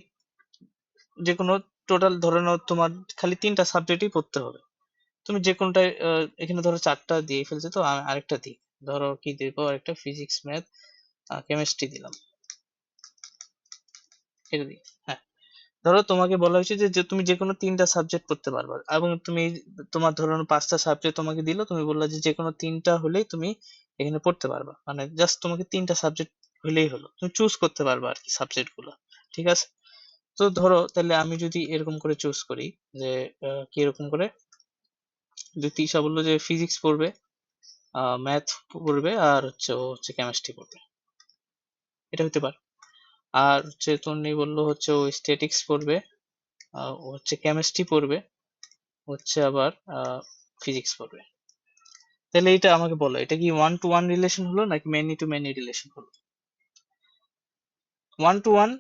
Speaker 1: যে কোনো টোটাল ধরে নাও তোমার খালি 3টা সাবজেক্টই পড়তে হবে, তুমি যে কোনটায় এখানে ধরো 4টা দিয়ে ফেলছে, তো আমি আরেকটা দিই, ধরো কি দিব, আরেকটা ফিজিক্স, ম্যাথ, কেমিস্ট্রি দিলাম, এটা দিই। হ্যাঁ, ধরো তোমাকে বলা হয়েছে যে যে তুমি যে কোনো 3টা সাবজেক্ট পড়তে পারবে, এবং তুমি তোমার ধরো 5টা সাবজেক্ট তোমাকে দিল, তুমি বললা যে যে কোনো 3টা হলেই তুমি এখানে পড়তে পারবা, মানে জাস্ট তোমাকে 3টা সাবজেক্ট হলেই হলো, তুমি চুজ করতে পারবা আর কি সাবজেক্ট গুলো, ঠিক আছে? তো ধরো তাহলে আমি যদি এরকম করে চুজ করি যে কি এরকম করে, যে তিশা বললো যে ফিজিক্স পড়বে, ম্যাথ পড়বে, আর হচ্ছে ও হচ্ছে কেমিস্ট্রি পড়বে, এটা হতে পারে। আর হচ্ছে তন্নি বললো হচ্ছে ও স্ট্যাটিক্স পড়বে, ও হচ্ছে কেমিস্ট্রি পড়বে, হচ্ছে আবার ফিজিক্স পড়বে। তাহলে এটা আমাকে বলো, এটা কি ওয়ান টু ওয়ান রিলেশন হলো নাকি মেনি টু মেনি রিলেশন হলো? One to one,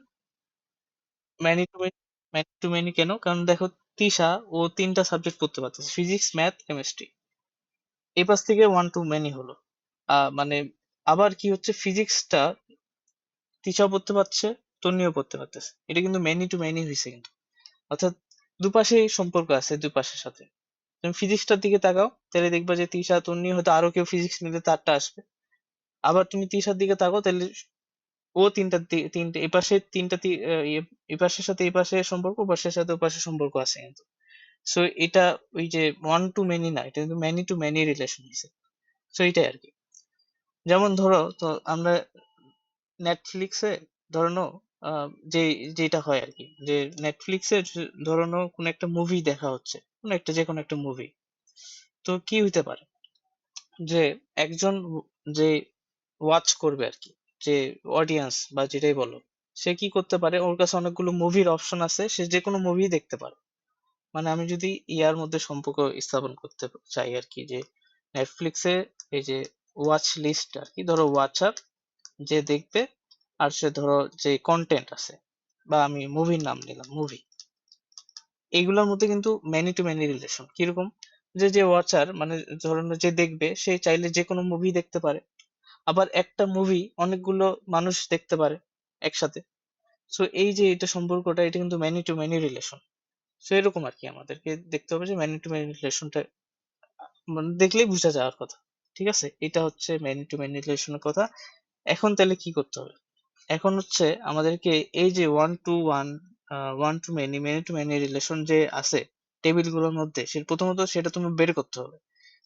Speaker 1: many to many. Many to many কেন? কারণ দেখো তিশা ও 3টা সাবজেক্ট পড়তে পারতেছে, ফিজিক্স, ম্যাথ, কেমিস্ট্রি, এই পাশ থেকে ওয়ান টু মেনি হলো। মানে আবার কি হচ্ছে, ফিজিক্সটা তিশাও পড়তে পারছে, তন্নিও পড়তে পারতেছে, এটা কিন্তু মেনি টু মেনি হয়েছে কিন্তু, অর্থাৎ দুপাশেই সম্পর্ক আছে, দুই পাশের সাথে। তুমি ফিজিক্সটার দিকে তাকাও, তাহলে দেখবা যে তিশা, তন্নি, হয়তো আরো কেউ ফিজিক্স নিলে তারটা আসবে। আবার তুমি তিশার দিকে তাকাও, তাহলে ও তিনটা এই পাশে তিনটা এই পাশের সাথে এই পাশে সম্পর্ক, ও পাশের সাথে ও পাশের সম্পর্ক আছে কিন্তু। সো এটা ওই যে ওয়ান টু মেনি না, এটা কিন্তু মেনি টু মেনি রিলেশন হয়েছে। সো এটাই আর কি। যেমন ধরো তো আমরা নেটফ্লিক্সে ধরে নাও, যে যেটা হয় আর কি, যে নেটফ্লিক্সে ধরে নাও কোনো একটা মুভি দেখা হচ্ছে, কোনো একটা যে কোনো একটা মুভি, তো কি হইতে পারে যে একজন যে ওয়াচ করবে আর কি, যে অডিয়েন্স বা যেটাই বলো, সে কি করতে পারে, ওর কাছে অনেকগুলো মুভির অপশন আছে, সে যে কোনো মুভি দেখতে পারে। মানে আমি যদি ইয়ার মধ্যে সম্পর্ক স্থাপন করতে চাই আর কি, যে নেটফ্লিক্সে এই যে ওয়াচ লিস্ট আর কি, ধরো ওয়াচার যে দেখবে, আর সে ধরো যে কন্টেন্ট আছে, বা আমি মুভির নাম নিলাম মুভি, এইগুলোর মধ্যে কিন্তু মেনি টু মেনি রিলেশন কিরকম, যে যে ওয়াচার মানে ধরুন যে দেখবে, সে চাইলে যে কোনো মুভি দেখতে পারে, আবার একটা মুভি অনেকগুলো মানুষ দেখতে পারে একসাথে। সো এই যে এটা সম্পর্কটা, এটা কিন্তু many to many relation. So এরকম আর কি, আমাদেরকে দেখতে হবে যে মেনি টু মেনি রিলেশনটা মানে দেখলেই বোঝা যাওয়ার কথা, ঠিক আছে? এটা হচ্ছে মেনি টু মেনি রিলেশনের কথা। এখন তাহলে কি করতে হবে? এখন হচ্ছে আমাদেরকে এই যে one to one, one to many, many to many relation যে আছে টেবিলগুলোর মধ্যে, সে প্রথমত সেটা তুমি বের করতে হবে।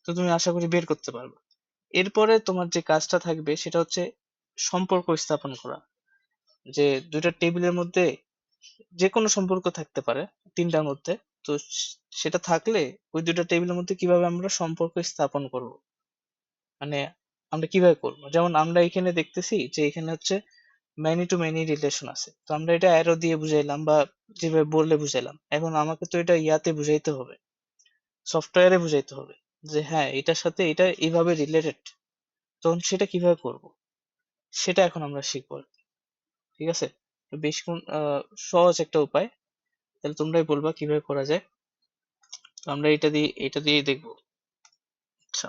Speaker 1: তো তুমি আশা করি বের করতে পারবে। এরপরে তোমার যে কাজটা থাকবে সেটা হচ্ছে সম্পর্ক স্থাপন করা, যে দুইটা টেবিলের মধ্যে যে কোনো সম্পর্ক থাকতে পারে তিনটার মধ্যে। তো সেটা থাকলে ওই দুইটা টেবিলের মধ্যে কিভাবে আমরা সম্পর্ক স্থাপন করব, মানে আমরা কিভাবে করব? যেমন আমরা এখানে দেখতেছি যে এখানে হচ্ছে মেনি টু মেনি রিলেশন আছে, তো আমরা এটা অ্যারো দিয়ে বুঝাইলাম বা যেভাবে বললে বুঝাইলাম। এখন আমাকে তো এটা ইয়াতে বুঝাইতে হবে, সফটওয়্যারে বুঝাইতে হবে যে হ্যাঁ এটার সাথে এটা এইভাবে রিলেটেড। তখন সেটা কিভাবে করব, সেটা এখন আমরা শিখবো আর কি। ঠিক আছে? তো বেশ সহজ একটা উপায়, তাহলে তোমরাই বলবা কিভাবে করা যায়। তো আমরা এটা দিয়ে দেখবো। আচ্ছা।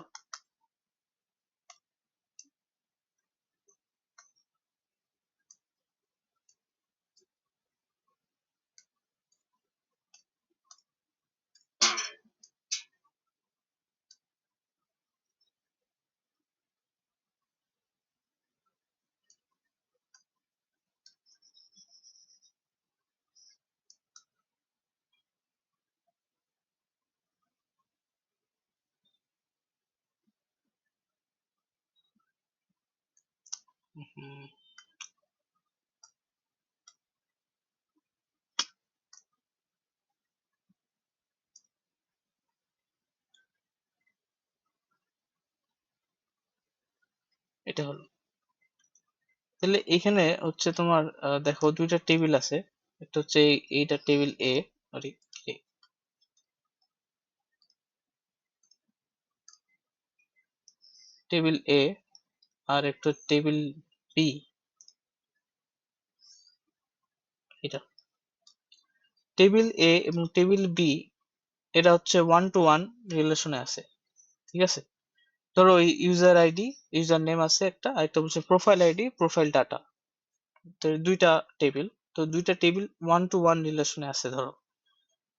Speaker 1: হুম, এটা হলো। তাহলে এখানে হচ্ছে তোমার দেখো দুইটা টেবিল আছে। একটা হচ্ছে এইটা টেবিল এ, সরি, টেবিল এ, আর একটা টেবিল বি। এটা টেবিল এ এবং টেবিল বি, এটা হচ্ছে ওয়ান টু ওয়ান রিলেশনে আছে। ঠিক আছে? ধরো ওই ইউজার আইডি, ইউজার নেম আছে একটা, আর একটা হচ্ছে প্রোফাইল আইডি, প্রোফাইল ডাটা। তো দুইটা টেবিল, তো দুইটা টেবিল ওয়ান টু ওয়ান রিলেশনে আছে ধরো।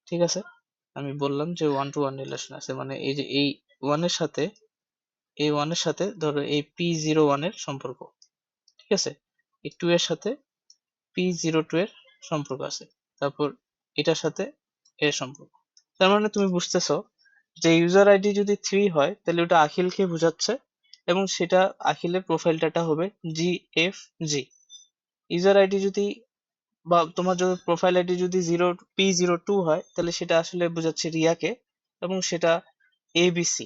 Speaker 1: ঠিক আছে? আমি বললাম যে ওয়ান টু ওয়ান রিলেশন আছে, মানে এই যে এই ওয়ানের সাথে, এই ওয়ানের সাথে ধরো এই P01 এর সম্পর্ক। ঠিক আছে? এই টু এর সাথে P02 এর সম্পর্ক আছে। তারপর এটার সাথে এর সম্পর্ক। তার মানে তুমি বুঝতেছো যে ইউজার আইডি যদি 3 হয় তাহলে ওটা আখিলকে বোঝাচ্ছে, এবং সেটা আখিলের প্রোফাইল ডাটা হবে GFG। ইউজার আইডি যদি, বা তোমার যদি প্রোফাইল আইডি যদি P02 হয় তাহলে সেটা আসলে বোঝাচ্ছে রিয়াকে, এবং সেটা ABC।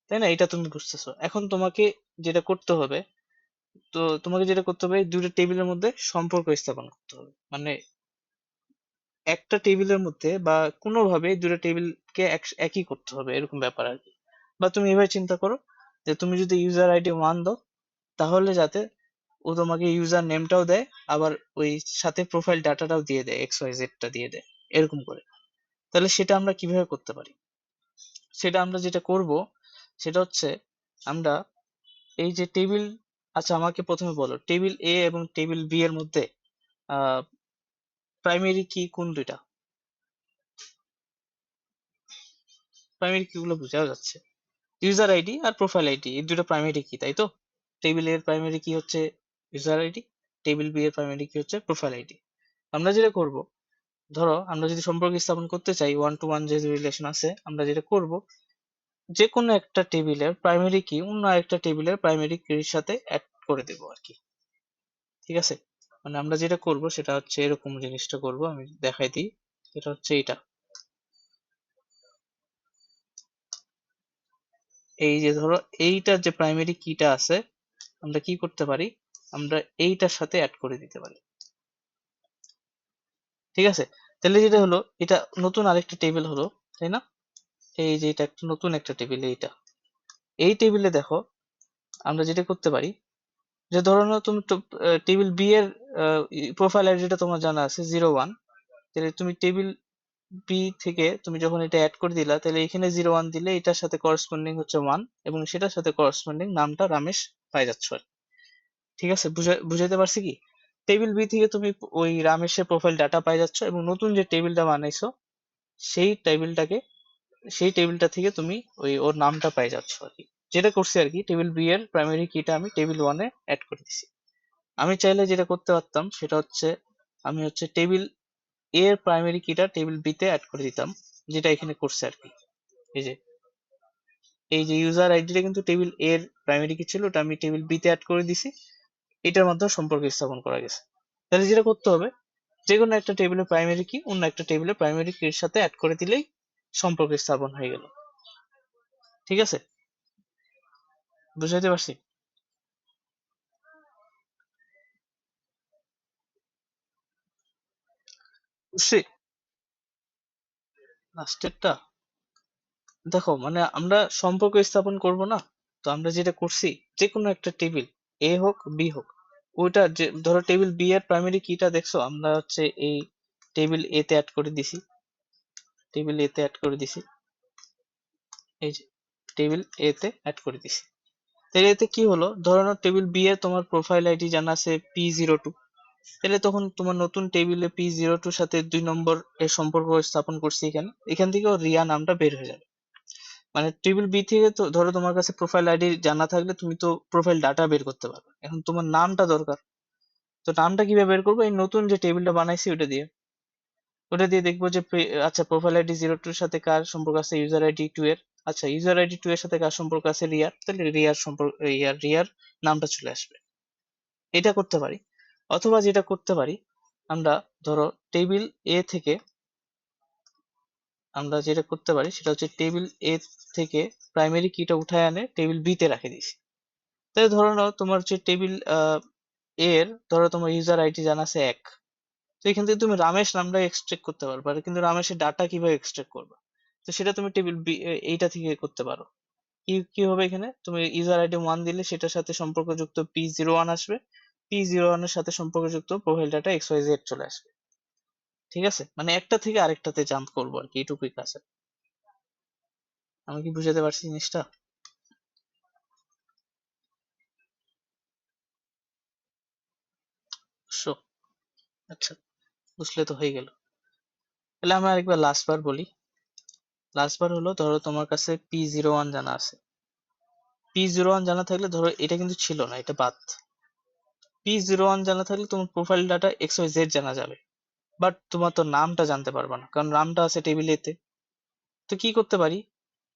Speaker 1: তাই না? এটা তুমি বুঝতেছো। এখন তোমাকে যেটা করতে হবে, তো তোমাকে যেটা করতে হবে, এই দুটো টেবিলের মধ্যে সম্পর্ক স্থাপন করতে হবে। মানে একটা টেবিলের মধ্যে বা কোনোভাবে দুটো টেবিলকে একই করতে হবে, এরকম ব্যাপার আর কি। বা তুমি এভাবে চিন্তা করো যে তুমি যদি ইউজার আইডি 1 দাও, তাহলে যাতে ও তোমাকে ইউজার নেমটাও দেয়, আবার ওই সাথে প্রোফাইল ডাটাটাও দিয়ে দেয়, XYZ টা দিয়ে দেয়, এরকম করে। তাহলে সেটা আমরা কিভাবে করতে পারি? সেটা আমরা যেটা করব সেটা হচ্ছে, আমরা এই যে টেবিল, আচ্ছা আমাকে প্রথমে বলো টেবিল এ এবং টেবিল বি এর মধ্যে আহ প্রাইমারি কি কোন দুইটা? প্রাইমারি কি গুলো বোঝা যাচ্ছে, ইউজার আইডি আর প্রোফাইল আইডি, এই দুটো প্রাইমারি কি, তাই তো? টেবিল এর প্রাইমারি কি হচ্ছে ইউজার আইডি, টেবিল বি এর প্রাইমারি কি হচ্ছে প্রোফাইল আইডি। আমরা যেটা করব, ধরো আমরা যদি সম্পর্ক স্থাপন করতে চাই, ওয়ান টু ওয়ান যেহেতু রিলেশন আছে, আমরা যেটা করব, যে কোনো একটা টেবিলের প্রাইমারি কি অন্য একটা টেবিলের প্রাইমারি কির সাথে অ্যাড করে দেবো আর কি। ঠিক আছে? মানে আমরা যেটা করব সেটা হচ্ছে এরকম জিনিসটা করব, আমি দেখাই দিই। এটা হচ্ছে এটা, এই যে ধরো এইটার যে প্রাইমারি কিটা আছে, আমরা কি করতে পারি, আমরা এইটার সাথে অ্যাড করে দিতে পারি। ঠিক আছে? তাহলে যেটা হলো, এটা নতুন আরেকটা টেবিল হলো, তাই না? এই যে এটা একটা নতুন একটা টেবিল, এইটা, এই টেবিলে দেখো আমরা যেটা করতে পারি, যে ধরো না তুমি টেবিল বি এর প্রোফাইল আইডিটা তোমার জানা আছে 01, তাহলে তুমি টেবিল বি থেকে তুমি যখন এটা অ্যাড করে দিলা, তাহলে এখানে 01 দিলে এটার সাথে করসপন্ডিং হচ্ছে 1, এবং সেটার সাথে করসপন্ডিং নামটা রামেশ পাই যাচ্ছ আর কি। ঠিক আছে? বুঝাইতে পারছি কি? টেবিল বি থেকে তুমি ওই রামেশের প্রোফাইল ডাটা পাই যাচ্ছ, এবং নতুন যে টেবিলটা বানাইছো সেই টেবিলটাকে, সেই টেবিলটা থেকে তুমি ওই ওর নামটা পাই যাচ্ছ আর কি। যেটা করছি আর কি, টেবিল বি এর প্রাইমারি কিটা আমি টেবিল ওয়ানে অ্যাড করে দিছি। আমি চাইলে যেটা করতে পারতাম সেটা হচ্ছে, আমি হচ্ছে টেবিল এ এর প্রাইমারি কিটা টেবিল বি তে অ্যাড করে দিতাম, যেটা এখানে করছে আর কি। এই যে এই যে ইউজার আইডিটা কিন্তু টেবিল এর প্রাইমারি কি ছিল, ওটা আমি টেবিল বি তে অ্যাড করে দিছি। এটার মাধ্যমে সম্পর্ক স্থাপন করা গেছে। তাহলে যেটা করতে হবে, যে কোনো একটা টেবিলের প্রাইমারি কি অন্য একটা টেবিলের প্রাইমারি কির সাথে অ্যাড করে দিলেই সম্পর্ক স্থাপন হয়ে গেল। ঠিক আছে, বুঝাইতে পারছি? বুঝছি। লাস্টেরটা দেখো, মানে আমরা সম্পর্ক স্থাপন করব না, তো আমরা যেটা করছি, যে কোনো একটা টেবিল, এ হোক বি হোক, ওইটা যে ধরো টেবিল বি এর প্রাইমারি কিটা দেখছো, আমরা হচ্ছে এই টেবিল এ তে অ্যাড করে দিছি, টেবিল এ তে অ্যাড করে দিছি, এই যে টেবিল এ তে অ্যাড করে দিছি। তাহলে এতে কি হলো, ধরো না টেবিল বি এ তোমার প্রোফাইল আইডি জানা আছে P02, তাহলে তখন তোমার নতুন টেবিলে P02 সাথে 2 নম্বর এর সম্পর্ক স্থাপন করছি, এখানে এখান থেকেও রিয়া নামটা বের হয়ে যাবে। মানে টেবিল বি থেকে তো ধরো তোমার কাছে প্রোফাইল আইডি জানা থাকলে তুমি তো প্রোফাইল ডাটা বের করতে পারবে, এখন তোমার নামটা দরকার। তো নামটা কিভাবে বের করবো, এই নতুন যে টেবিলটা বানাইছি ওটা দিয়ে দেখবো যে আচ্ছা প্রোফাইল আইডি 02 এর সাথে কার সম্পর্ক আছে, ইউজার আইডি 2 এর, আচ্ছা ইউজার আইডি 2 এর সাথে কার সম্পর্ক আছে, রিয়ার, তাহলে রিয়ার সম্পর্ক, রিয়ার নামটা চলে আসবে। এটা করতে পারি। অথবা যেটা করতে পারি, আমরা ধরো টেবিল এ থেকে, আমরা যেটা করতে পারি সেটা হচ্ছে টেবিল এ থেকে প্রাইমারি কিটা উঠায় আনে টেবিল বি তে রাখে দিছি। তাহলে ধরো নাও তোমার হচ্ছে টেবিল এর, ধরো তোমার ইউজার আইডি জানা আছে 1, তো এখান থেকে তুমি রামেশ নামটা এক্সট্রাক্ট করতে পারবে, আর কিন্তু রামেশের ডাটা কিভাবে এক্সট্রাক্ট করবে, তো সেটা তুমি টেবিল বি এইটা থেকে করতে পারো। কি কি হবে, এখানে তুমি ইউজার আইডি 1 দিলে সেটার সাথে সম্পর্কযুক্ত P01 আসবে, P01 এর সাথে সম্পর্কযুক্ত প্রোফাইল ডাটা XYZ চলে আসবে। ঠিক আছে, মানে একটা থেকে আরেকটাতে জাম্প করবো আর কি, এইটুকুই কাজ। আমি কি বুঝাতে পারছি জিনিসটা? শো, আচ্ছা, বুঝলে তো হয়ে গেল। তাহলে আমরা আরেকবার লাস্ট বার বলি। লাস্ট বার হলো, ধরো তোমার কাছে P01 জানা আছে, P01 জানা থাকলে ধরো এটা কিন্তু ছিল না, এটা বাদ। P01 জানা থাকলে তোমার প্রোফাইল ডাটা XYZ জানা যাবে, বাট তোমার তো নামটা জানতে পারবে না, কারণ নামটা আছে টেবিল এতে। তো কি করতে পারি,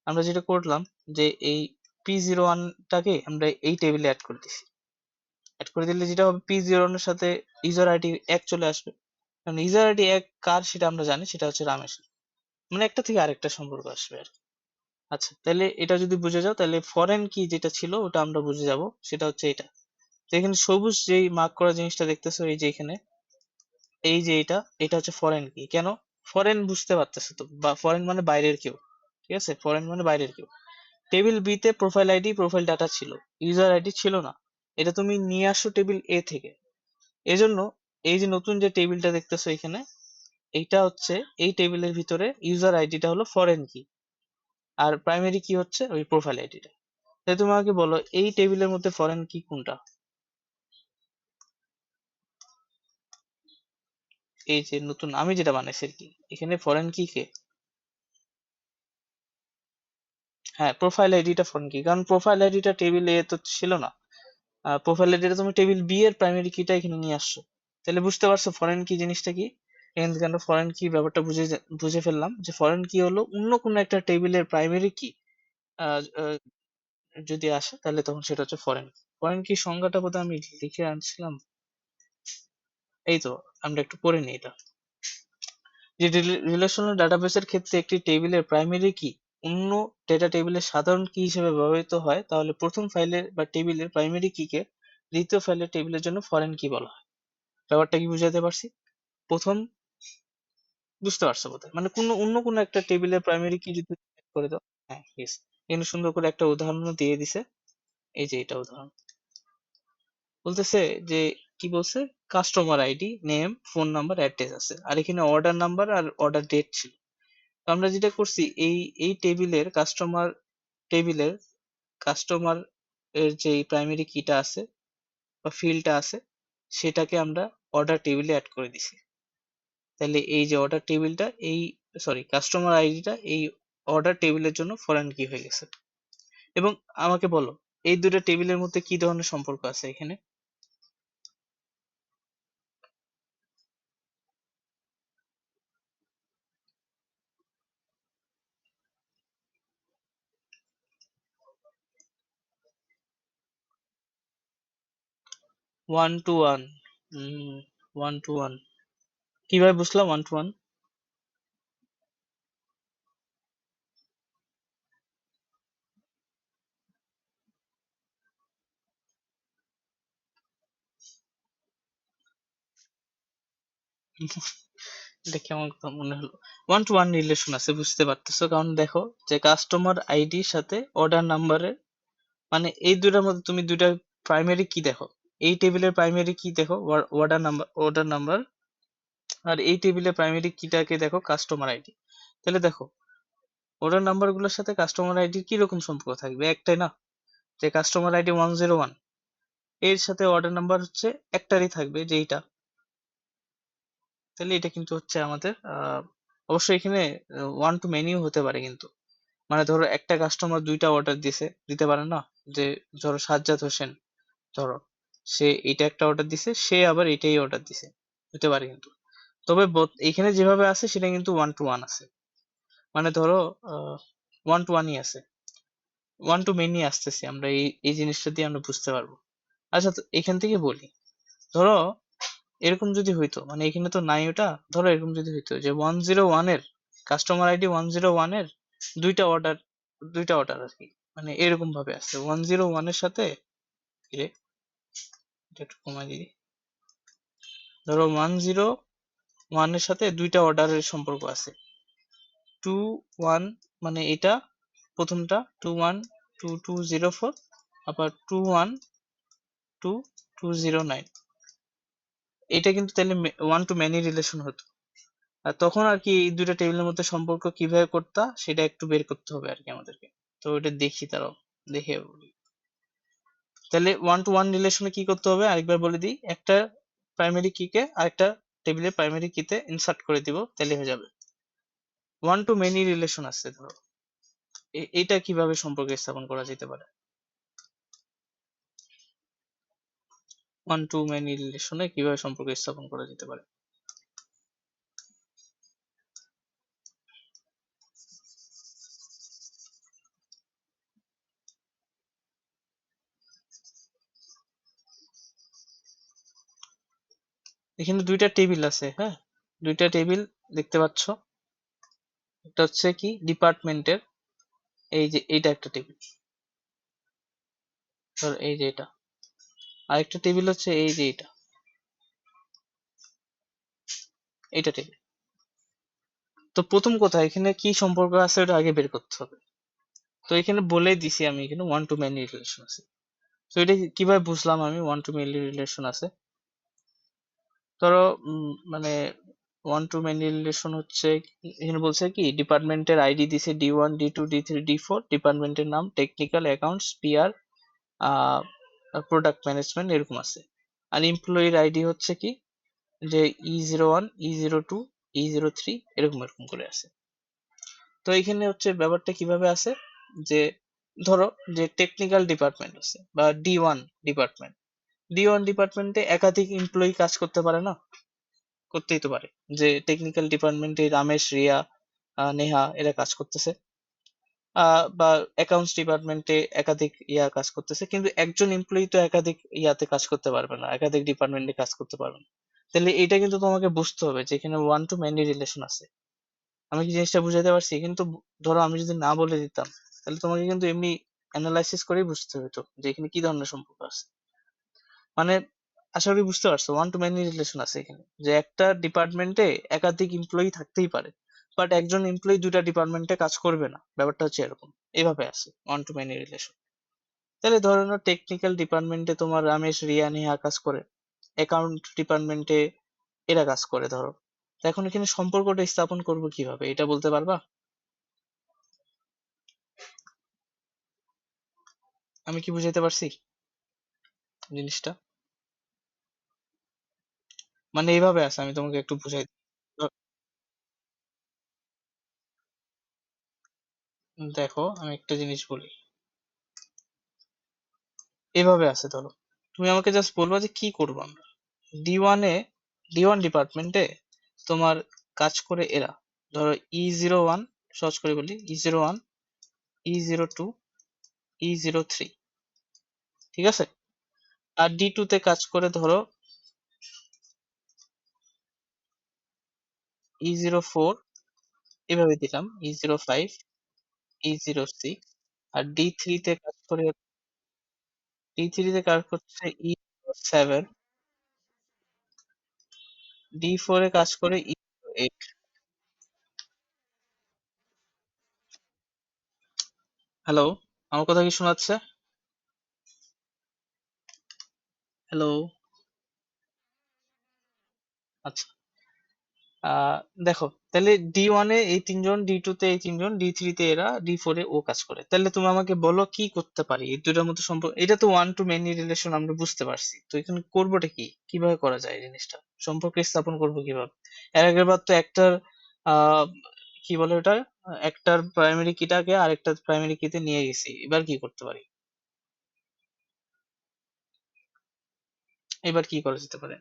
Speaker 1: আমরা যেটা করলাম, যে এই P01টাকে আমরা এই টেবিলে অ্যাড করে দিছি। অ্যাড করে দিলে যেটা হবে, P01 এর সাথে ইউজার আইডি 1 চলে আসবে, কারণ ইউজার আইডি 1 কার সেটা আমরা জানি, সেটা হচ্ছে রামেশের। মানে একটা থেকে আরেকটা সম্পর্ক আসবে আর কি। আচ্ছা, তাহলে এটা যদি বুঝে যাও, তাহলে ফরেন কি যেটা ছিল ওটা আমরা বুঝে যাব, সেটা হচ্ছে এটা। তো এখানে সবুজ যেই মার্ক করা জিনিসটা দেখতেছো, এই যে এখানে, এই যে এটা, এটা হচ্ছে ফরেন কি। কেন ফরেন বুঝতে পারতেছো তো, বা ফরেন মানে বাইরের কেউ। ঠিক আছে, ফরেন মানে বাইরের কেউ। টেবিল বি তে প্রোফাইল আইডি প্রোফাইল ডাটা ছিল, ইউজার আইডি ছিল না, এটা তুমি নিয়ে আসো টেবিল এ থেকে। এজন্য এই যে নতুন যে টেবিলটা দেখতেছো এখানে, এইটা হচ্ছে, এই টেবিলের ভিতরে ইউজার আইডিটা হলো ফরেন কি, আর প্রাইমারি কি হচ্ছে ওই প্রোফাইল আইডিটা। তাই তুমি আমাকে বলো, এই টেবিলের মধ্যে ফরেন কি কোনটা? এই যে নতুন আমি যেটা বানাইছি আর কি, এখানে ফরেন কি কে? হ্যাঁ, প্রোফাইল আইডিটা ফরেন কি, কারণ প্রোফাইল আইডিটা টেবিল এ তো ছিল না। প্রোফাইল আইডিটা তুমি টেবিল বি এর প্রাইমারি কিটা এখানে নিয়ে আসছো। তাহলে বুঝতে পারছো ফরেন কি জিনিসটা কি। এখান থেকে আমরা ফরেন কি ব্যাপারটা বুঝে ফেললাম, যে ফরেন কি হলো অন্য কোনো একটা টেবিলের প্রাইমারি কি যদি আসে, তাহলে তখন সেটা হচ্ছে ফরেন। ফরেন কি সংজ্ঞাটা বোধহয় আমি লিখে আনছিলাম, এই তো, আমরা একটু পড়ে নিই এটা। যে রিলেশনাল ডাটাবেসের ক্ষেত্রে একটি টেবিলের প্রাইমারি কি অন্য ডেটা টেবিলের সাধারণ কি হিসেবে ব্যবহৃত হয়, তাহলে প্রথম ফাইলের বা টেবিলের প্রাইমারি কিকে দ্বিতীয় ফাইলের টেবিলের জন্য ফরেন কি বলা হয়। ব্যাপারটা কি বুঝাতে পারছি? প্রথম, বুঝতে পারছো বোধহয়, মানে কোনো অন্য কোনো একটা টেবিলের প্রাইমারি কি যদি add করে দাও। হ্যাঁ, ইয়েস। এখানে সুন্দর করে একটা উদাহরণ দিয়ে দিছে, এই যে এটা উদাহরণ। বলতেছে যে, কি বলছে, customer ID, name, phone number, address আছে, আর এখানে অর্ডার নাম্বার আর অর্ডার ডেট ছিল। তো আমরা যেটা করছি, এই টেবিলের কাস্টমার এর যে প্রাইমারি কিটা আছে বা ফিল্ডটা আছে, সেটাকে আমরা অর্ডার টেবিলে অ্যাড করে দিছি। তাহলে এই যে অর্ডার টেবিলটা, এই সরি কাস্টমার আইডিটা এই অর্ডার টেবিলের জন্য ফরেন কি হয়ে গেছে। এবং আমাকে বলো, এই দুটো টেবিলের মধ্যে কি ধরনের সম্পর্ক আছে এখানে? 1 to 1, 1 to 1, কিভাবে বুঝলাম 1 to 1? এটা কেমন কথা মনে হলো? 1 to 1 রিলেশন আছে, বুঝতে পারতেছো? কারণ দেখো যে কাস্টমার আইডির সাথে অর্ডার নাম্বারের, মানে এই দুইটার মধ্যে তুমি দুইটা প্রাইমারি কি দেখো, এই টেবিলের প্রাইমারি কি দেখো অর্ডার নাম্বার, আর এই টেবিলের প্রাইমারি কিটাকে দেখো কাস্টমার আইডি। তাহলে দেখো অর্ডার নাম্বার গুলোর সাথে কাস্টমার আইডির কি রকম সম্পর্ক থাকবে? একটাই না, যে কাস্টমার আইডি 101, এর সাথে অর্ডার নাম্বার হচ্ছে একটারই থাকবে, যে এইটা। তাহলে এটা কিন্তু হচ্ছে আমাদের অবশ্যই এখানে 1 to manyও হতে পারে কিন্তু, মানে ধরো একটা কাস্টমার দুইটা অর্ডার দিতে পারে না, যে ধরো সাজ্জাদ হোসেন, ধরো সে এটা একটা অর্ডার দিছে, সে আবার এটাই অর্ডার দিছে, হতে পারে কিন্তু। তবে এখানে যেভাবে আছে সেটা কিন্তু 1 to 1 আছে, মানে ধরো 1 to 1ই আছে। 1 to many আসতেছি আমরা, এই এই জিনিসটা দিয়ে আমরা বুঝতে পারবো। আচ্ছা, তো এখান থেকে বলি, ধরো এরকম যদি হইতো, মানে এখানে তো নাই ওটা, ধরো এরকম যদি হইতো যে 101 এর কাস্টমার আইডি 101 এর দুইটা অর্ডার, আর কি, মানে এরকম ভাবে আছে 101 এর সাথে, রে এটা একটু কমাই দিই, ধরো 101 এর সাথে দুইটা অর্ডারের সম্পর্ক আছে, 21, মানে এটা প্রথমটা 212204, আবার 212209, এটা কিন্তু তাহলে 1 to many রিলেশন হতো। আর তখন আর কি এই দুইটা টেবিলের মধ্যে সম্পর্ক কিভাবে করতা সেটা একটু বের করতে হবে আর কি আমাদেরকে। তো এটা দেখি, তারাও দেখে বলি। তাহলে 1 to 1 রিলেশনে কি করতে হবে আরেকবার বলে দিই, একটা প্রাইমারি কি কে আরেকটা টেবিলের প্রাইমারি কিতে ইনসার্ট করে দিব, তাহলে হয়ে যাবে। 1 to many রিলেশন আছে, ধরো এটা কিভাবে সম্পর্ক স্থাপন করা যেতে পারে? 1 to many রিলেশনে কিভাবে সম্পর্ক স্থাপন করা যেতে পারে? এখানে দুইটা টেবিল আছে, হ্যাঁ, দুইটা টেবিল দেখতে পাচ্ছ। একটা হচ্ছে কি ডিপার্টমেন্টের, এই যে এইটা একটা টেবিল, ধর এই যে এটা। আরেকটা টেবিল হচ্ছে এই যে এইটা টেবিল। তো প্রথম কথা, এখানে কি সম্পর্ক আছে ওটা আগে বের করতে হবে। তো এখানে বলে দিছি আমি, এখানে 1 to many রিলেশন আছে। তো এটা কিভাবে বুঝলাম আমি 1 to many রিলেশন আছে? ধরো মানে 1 to many রিলেশন হচ্ছে, এখানে বলছে কি ডিপার্টমেন্টের আইডি দিছে D1 D2 D3 D4, ডিপার্টমেন্টের নাম technical, accounts, PR, product management, এরকম আছে। আর এমপ্লয়ির আইডি হচ্ছে কি যে E01 E02 E03, এরকম এরকম করে আছে। তো এখানে হচ্ছে ব্যাপারটা কিভাবে আছে, যে ধরো যে টেকনিক্যাল ডিপার্টমেন্ট আছে বা ডিপার্টমেন্ট, ডিপার্টমেন্টে একাধিক এমপ্লয়ি কাজ করতে পারে না? করতেই তো পারে। যে টেকনিক্যাল ডিপার্টমেন্টে রামেশ, রিয়া, নেহা এরা কাজ করতেছে, বা অ্যাকাউন্টস ডিপার্টমেন্টে একাধিক কাজ করতেছে, কিন্তু একজন এমপ্লয়ি তো একাধিক ইয়াতে কাজ করতে পারবে না, একাধিক ডিপার্টমেন্টে কাজ করতে পারবে না। তাহলে এটা কিন্তু তোমাকে বুঝতে হবে যে এখানে 1 to many রিলেশন আছে। আমি কি জিনিসটা বুঝাতে পারছি? কিন্তু ধরো আমি যদি না বলে দিতাম, তাহলে তোমাকে কিন্তু এমনি অ্যানালাইসিস করেই বুঝতে হতো যে এখানে কি ধরনের সম্পর্ক আছে। মানে আশা করি বুঝতে পারছো, 1 to many রিলেশন আছে এখানে, যে একটা ডিপার্টমেন্টে একাধিক এমপ্লয়ি থাকতেই পারে, বাট একজন এমপ্লয়ি দুটা ডিপার্টমেন্টে কাজ করবে না, ব্যাপারটা হচ্ছে এরকম। এভাবে আছে 1 to many রিলেশন। তাহলে ধরে নাও টেকনিক্যাল ডিপার্টমেন্টে তোমার রামেশ, রিয়া, নেহা কাজ করে, অ্যাকাউন্ট ডিপার্টমেন্টে এরা কাজ করে, ধরো। তো এখন এখানে সম্পর্কটা স্থাপন করবো কিভাবে, এটা বলতে পারবা? আমি কি বুঝাইতে পারছি জিনিসটা? মানে এইভাবে আছে, আমি তোমাকে একটু বুঝাই দেখো আমি একটা জিনিস বলি, এভাবে আছে। ধরো তুমি আমাকে জাস্ট বলবা যে কি করবো আমরা। ডি ওয়ান ডিপার্টমেন্টে তোমার কাজ করে এরা, ধরো E01, সহজ করে বলি, E01 E02 E03, ঠিক আছে। আর D2 তে কাজ করে ধরো E04 এভাবে দিলাম, E05, E06, আর ডি থ্রিতে কাজ করছে E7, ডি4 কাজ করে E8। হ্যালো, আমার কথা কি শোনা যাচ্ছে? হ্যালো। আচ্ছা। আহ দেখো, তাহলে ডি1 এই তিনজন, ডি2 এই তিনজন, ডি3 এরা, ডি4 ও কাজ করে। তাহলে তুমি আমাকে বলো কি করতে পারি এই দুটার মধ্যে সম্পর্ক। এটা তো ওয়ান টু মেনি রিলেশন, আমরা বুঝতে পারছি। তো এখানে করবোটা কি, কিভাবে করা যায় এই জিনিসটা, সম্পর্ক স্থাপন করবো কিভাবে? এর আগের বার তো একটার আহ কি বলে ওটা, একটার প্রাইমারি কিটাকে আরেকটা প্রাইমারি কিতে নিয়ে গেছি। এবার কি করতে পারি, এবার কি করা যেতে পারে?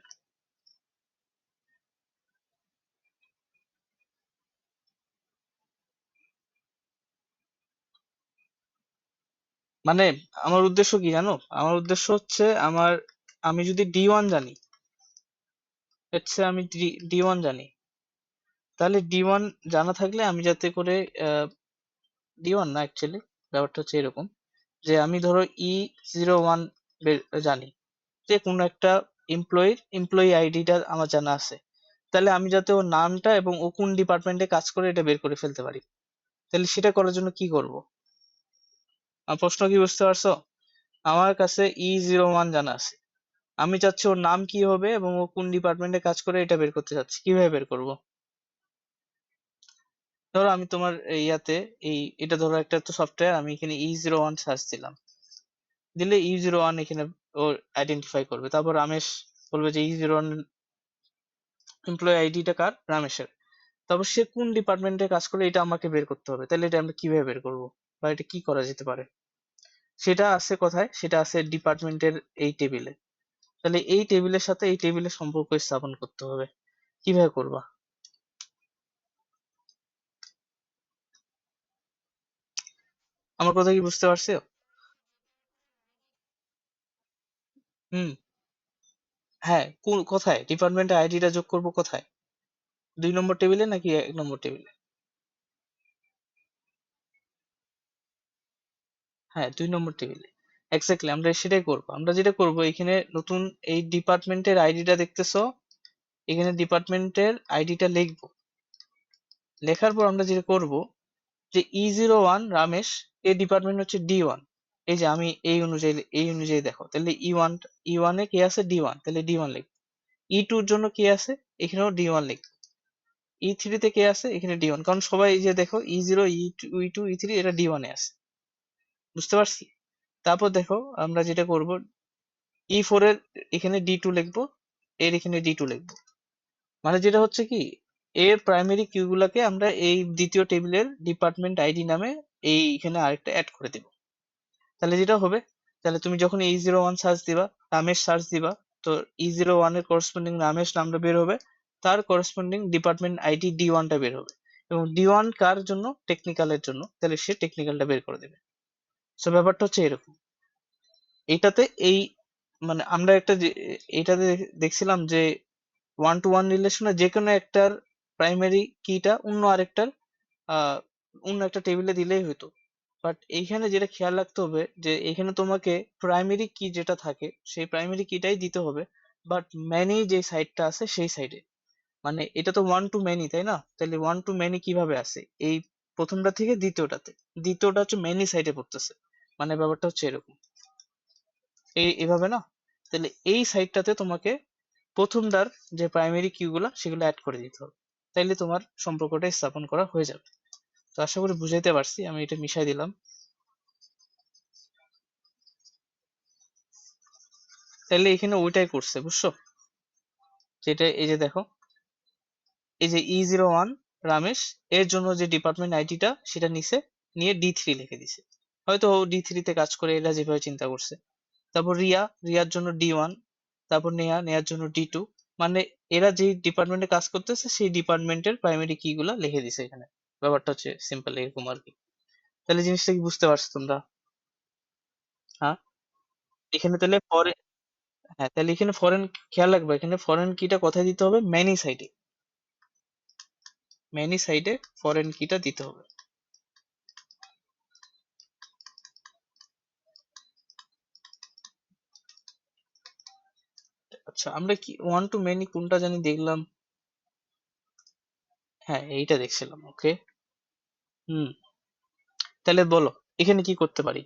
Speaker 1: মানে আমার উদ্দেশ্য কি জানো? আমার উদ্দেশ্য হচ্ছে আমি যদি ডি1 জানি, হচ্ছে আমি ডি1 জানি, তাহলে ডি1 জানা থাকলে আমি যাতে করে ডি1 না, অ্যাকচুয়ালি ব্যাপারটা হচ্ছে এরকম যে আমি ধরো E01 জানি, যে কোনো একটা এমপ্লয়ি আইডিটা আমার জানা আছে। তাহলে আমি যাতে ওর নামটা এবং ও কোন ডিপার্টমেন্টে কাজ করে এটা বের করে ফেলতে পারি। তাহলে সেটা করার জন্য কি করব? আমার প্রশ্ন কি বুঝতে পারছো? আমার কাছে E01 জানা আছে, আমি চাচ্ছি ওর নাম কি হবে এবং ও কোন ডিপার্টমেন্টে কাজ করে এটা বের করতে চাচ্ছি। কিভাবে বের করব? ধরো আমি তোমার ইয়াতে, এটা ধরো একটা তো সফটওয়্যার, আমি এখানে E01 সার্চ দিলাম, দিলে E01 এখানে ও আইডেন্টিফাই করবে। তারপর রামেশ বলবে যে E01 এমপ্লয়ি আইডিটা কার, রামেশের। তারপর সে কোন ডিপার্টমেন্টে কাজ করে এটা আমাকে বের করতে হবে। তাহলে এটা আমরা কিভাবে বের করব, বা এটা কি করা যেতে পারে? সেটা আছে কোথায়? সেটা আছে ডিপার্টমেন্টের এই টেবিলে। তাহলে এই টেবিলের সাথে এই টেবিলের সম্পর্ক স্থাপন করতে হবে। কিভাবে করবা? আমার কথা কি বুঝতে পারছো? হুম। হ্যাঁ, কোন কোথায় ডিপার্টমেন্টের আইডিটা যোগ করব কোথায়? 2 নম্বর টেবিলে নাকি 1 নম্বর টেবিলে? হ্যাঁ, 2 নম্বর টেবিলে। এক্স্যাক্টলি, আমরা সেটাই করব। আমরা যেটা করব, এখানে নতুন এই ডিপার্টমেন্টের আইডিটা দেখতেছো, এখানে ডিপার্টমেন্টের আইডিটা লিখবো। লেখার পর আমরা যেটা করব, যে E01 রামেশ, এর ডিপার্টমেন্ট হচ্ছে ডি1। এই যে আমি এই অনুযায়ী দেখো, তাহলে ই ওয়ানে কে আছে, ডি1, তাহলে ডি1 লিখবো। E2-র জন্য কে আছে, এখানেও ডি1 লিখবো। E3-তে কে আছে, এখানে ডি1, কারণ সবাই এই যে দেখো E0, E2, E3 এটা ডি1 এ আছে। বুঝতে পারছি? তারপর দেখো আমরা যেটা করব, E4 এর এখানে ডি2 লিখবো, এর এখানে ডি2 লিখবো। মানে যেটা হচ্ছে কি, এর প্রাইমারি কিউ গুলাকে আমরা এই দ্বিতীয় টেবিলের ডিপার্টমেন্ট আইডি নামে এইখানে আরেকটা অ্যাড করে দিব। তাহলে যেটা হবে, তাহলে তুমি যখন E01 সার্চ দিবা, রামেশ সার্চ দিবা, তো E01 এর করসপন্ডিং রামেশ নামটা বের হবে, তার করসপন্ডিং ডিপার্টমেন্ট আইডি ডি1টা বের হবে। এবং ডি1 কার জন্য, টেকনিক্যালের জন্য, তাহলে সে টেকনিক্যালটা বের করে দেবে। সো ব্যাপারটা হচ্ছে এরকম। এইটাতে এই মানে আমরা এইটাতে দেখছিলাম যে ওয়ান টু ওয়ান রিলেশনে যে কোনো একটার প্রাইমারি কিটা অন্য একটা টেবিলে দিলেই হতো। বাট এইখানে যেটা খেয়াল রাখতে হবে, যে এখানে তোমাকে প্রাইমারি কি যেটা থাকে সেই প্রাইমারি কিটাই দিতে হবে, বাট ম্যানি যে সাইডটা আছে সেই সাইডে। মানে এটা তো ওয়ান টু মেনি, তাই না? তাহলে ওয়ান টু মেনি কিভাবে আসে, এই প্রথমটা থেকে দ্বিতীয়টাতে, দ্বিতীয়টা হচ্ছে মেনি সাইডে পড়তেছে। মানে ব্যাপারটা হচ্ছে এরকম, এভাবে না? তাহলে এই সাইডটাতে তোমাকে প্রথমটার যে প্রাইমারি কিউ গুলা সেগুলো অ্যাড করে দিতে হবে। তাইলে তোমার সম্পর্কটা স্থাপন করা হয়ে যাবে। তো আশা করি বুঝাইতে পারছি, আমি এটা মিশাই দিলাম। তাইলে এখানে ওইটাই করছে, বুঝছো? যেটা এই যে দেখো, এই যে E01 রামেশ, এর জন্য যে ডিপার্টমেন্ট আইডিটা সেটা নিছে, নিয়ে ডি3 লিখে দিছে। হয়তো ও ডি3 তে কাজ করে, এরা যেভাবে চিন্তা করছে। তারপর রিয়ার জন্য ডি1, তারপর নেয়ার জন্য ডি2। মানে এরা যে ডিপার্টমেন্টে কাজ করতেছে সেই ডিপার্টমেন্টের প্রাইমারি কি গুলা লিখে দিছে এখানে। ব্যাপারটা হচ্ছে সিম্পল এরকম আর কি। তাহলে জিনিসটা কি বুঝতে পারছো তোমরা? হ্যাঁ। এখানে তাহলে হ্যাঁ, তাহলে এখানে ফরেন, খেয়াল রাখবে, এখানে ফরেন কিটা কোথায় দিতে হবে, মেনি সাইডে। মেনি সাইডে ফরেন কিটা দিতে হবে। আচ্ছা, আমরা কি ওয়ান টু মেনি কোনটা জানি দেখলাম? হ্যাঁ, এইটা দেখছিলাম। ওকে। হুম। তাহলে বলো এখানে কি করতে পারি,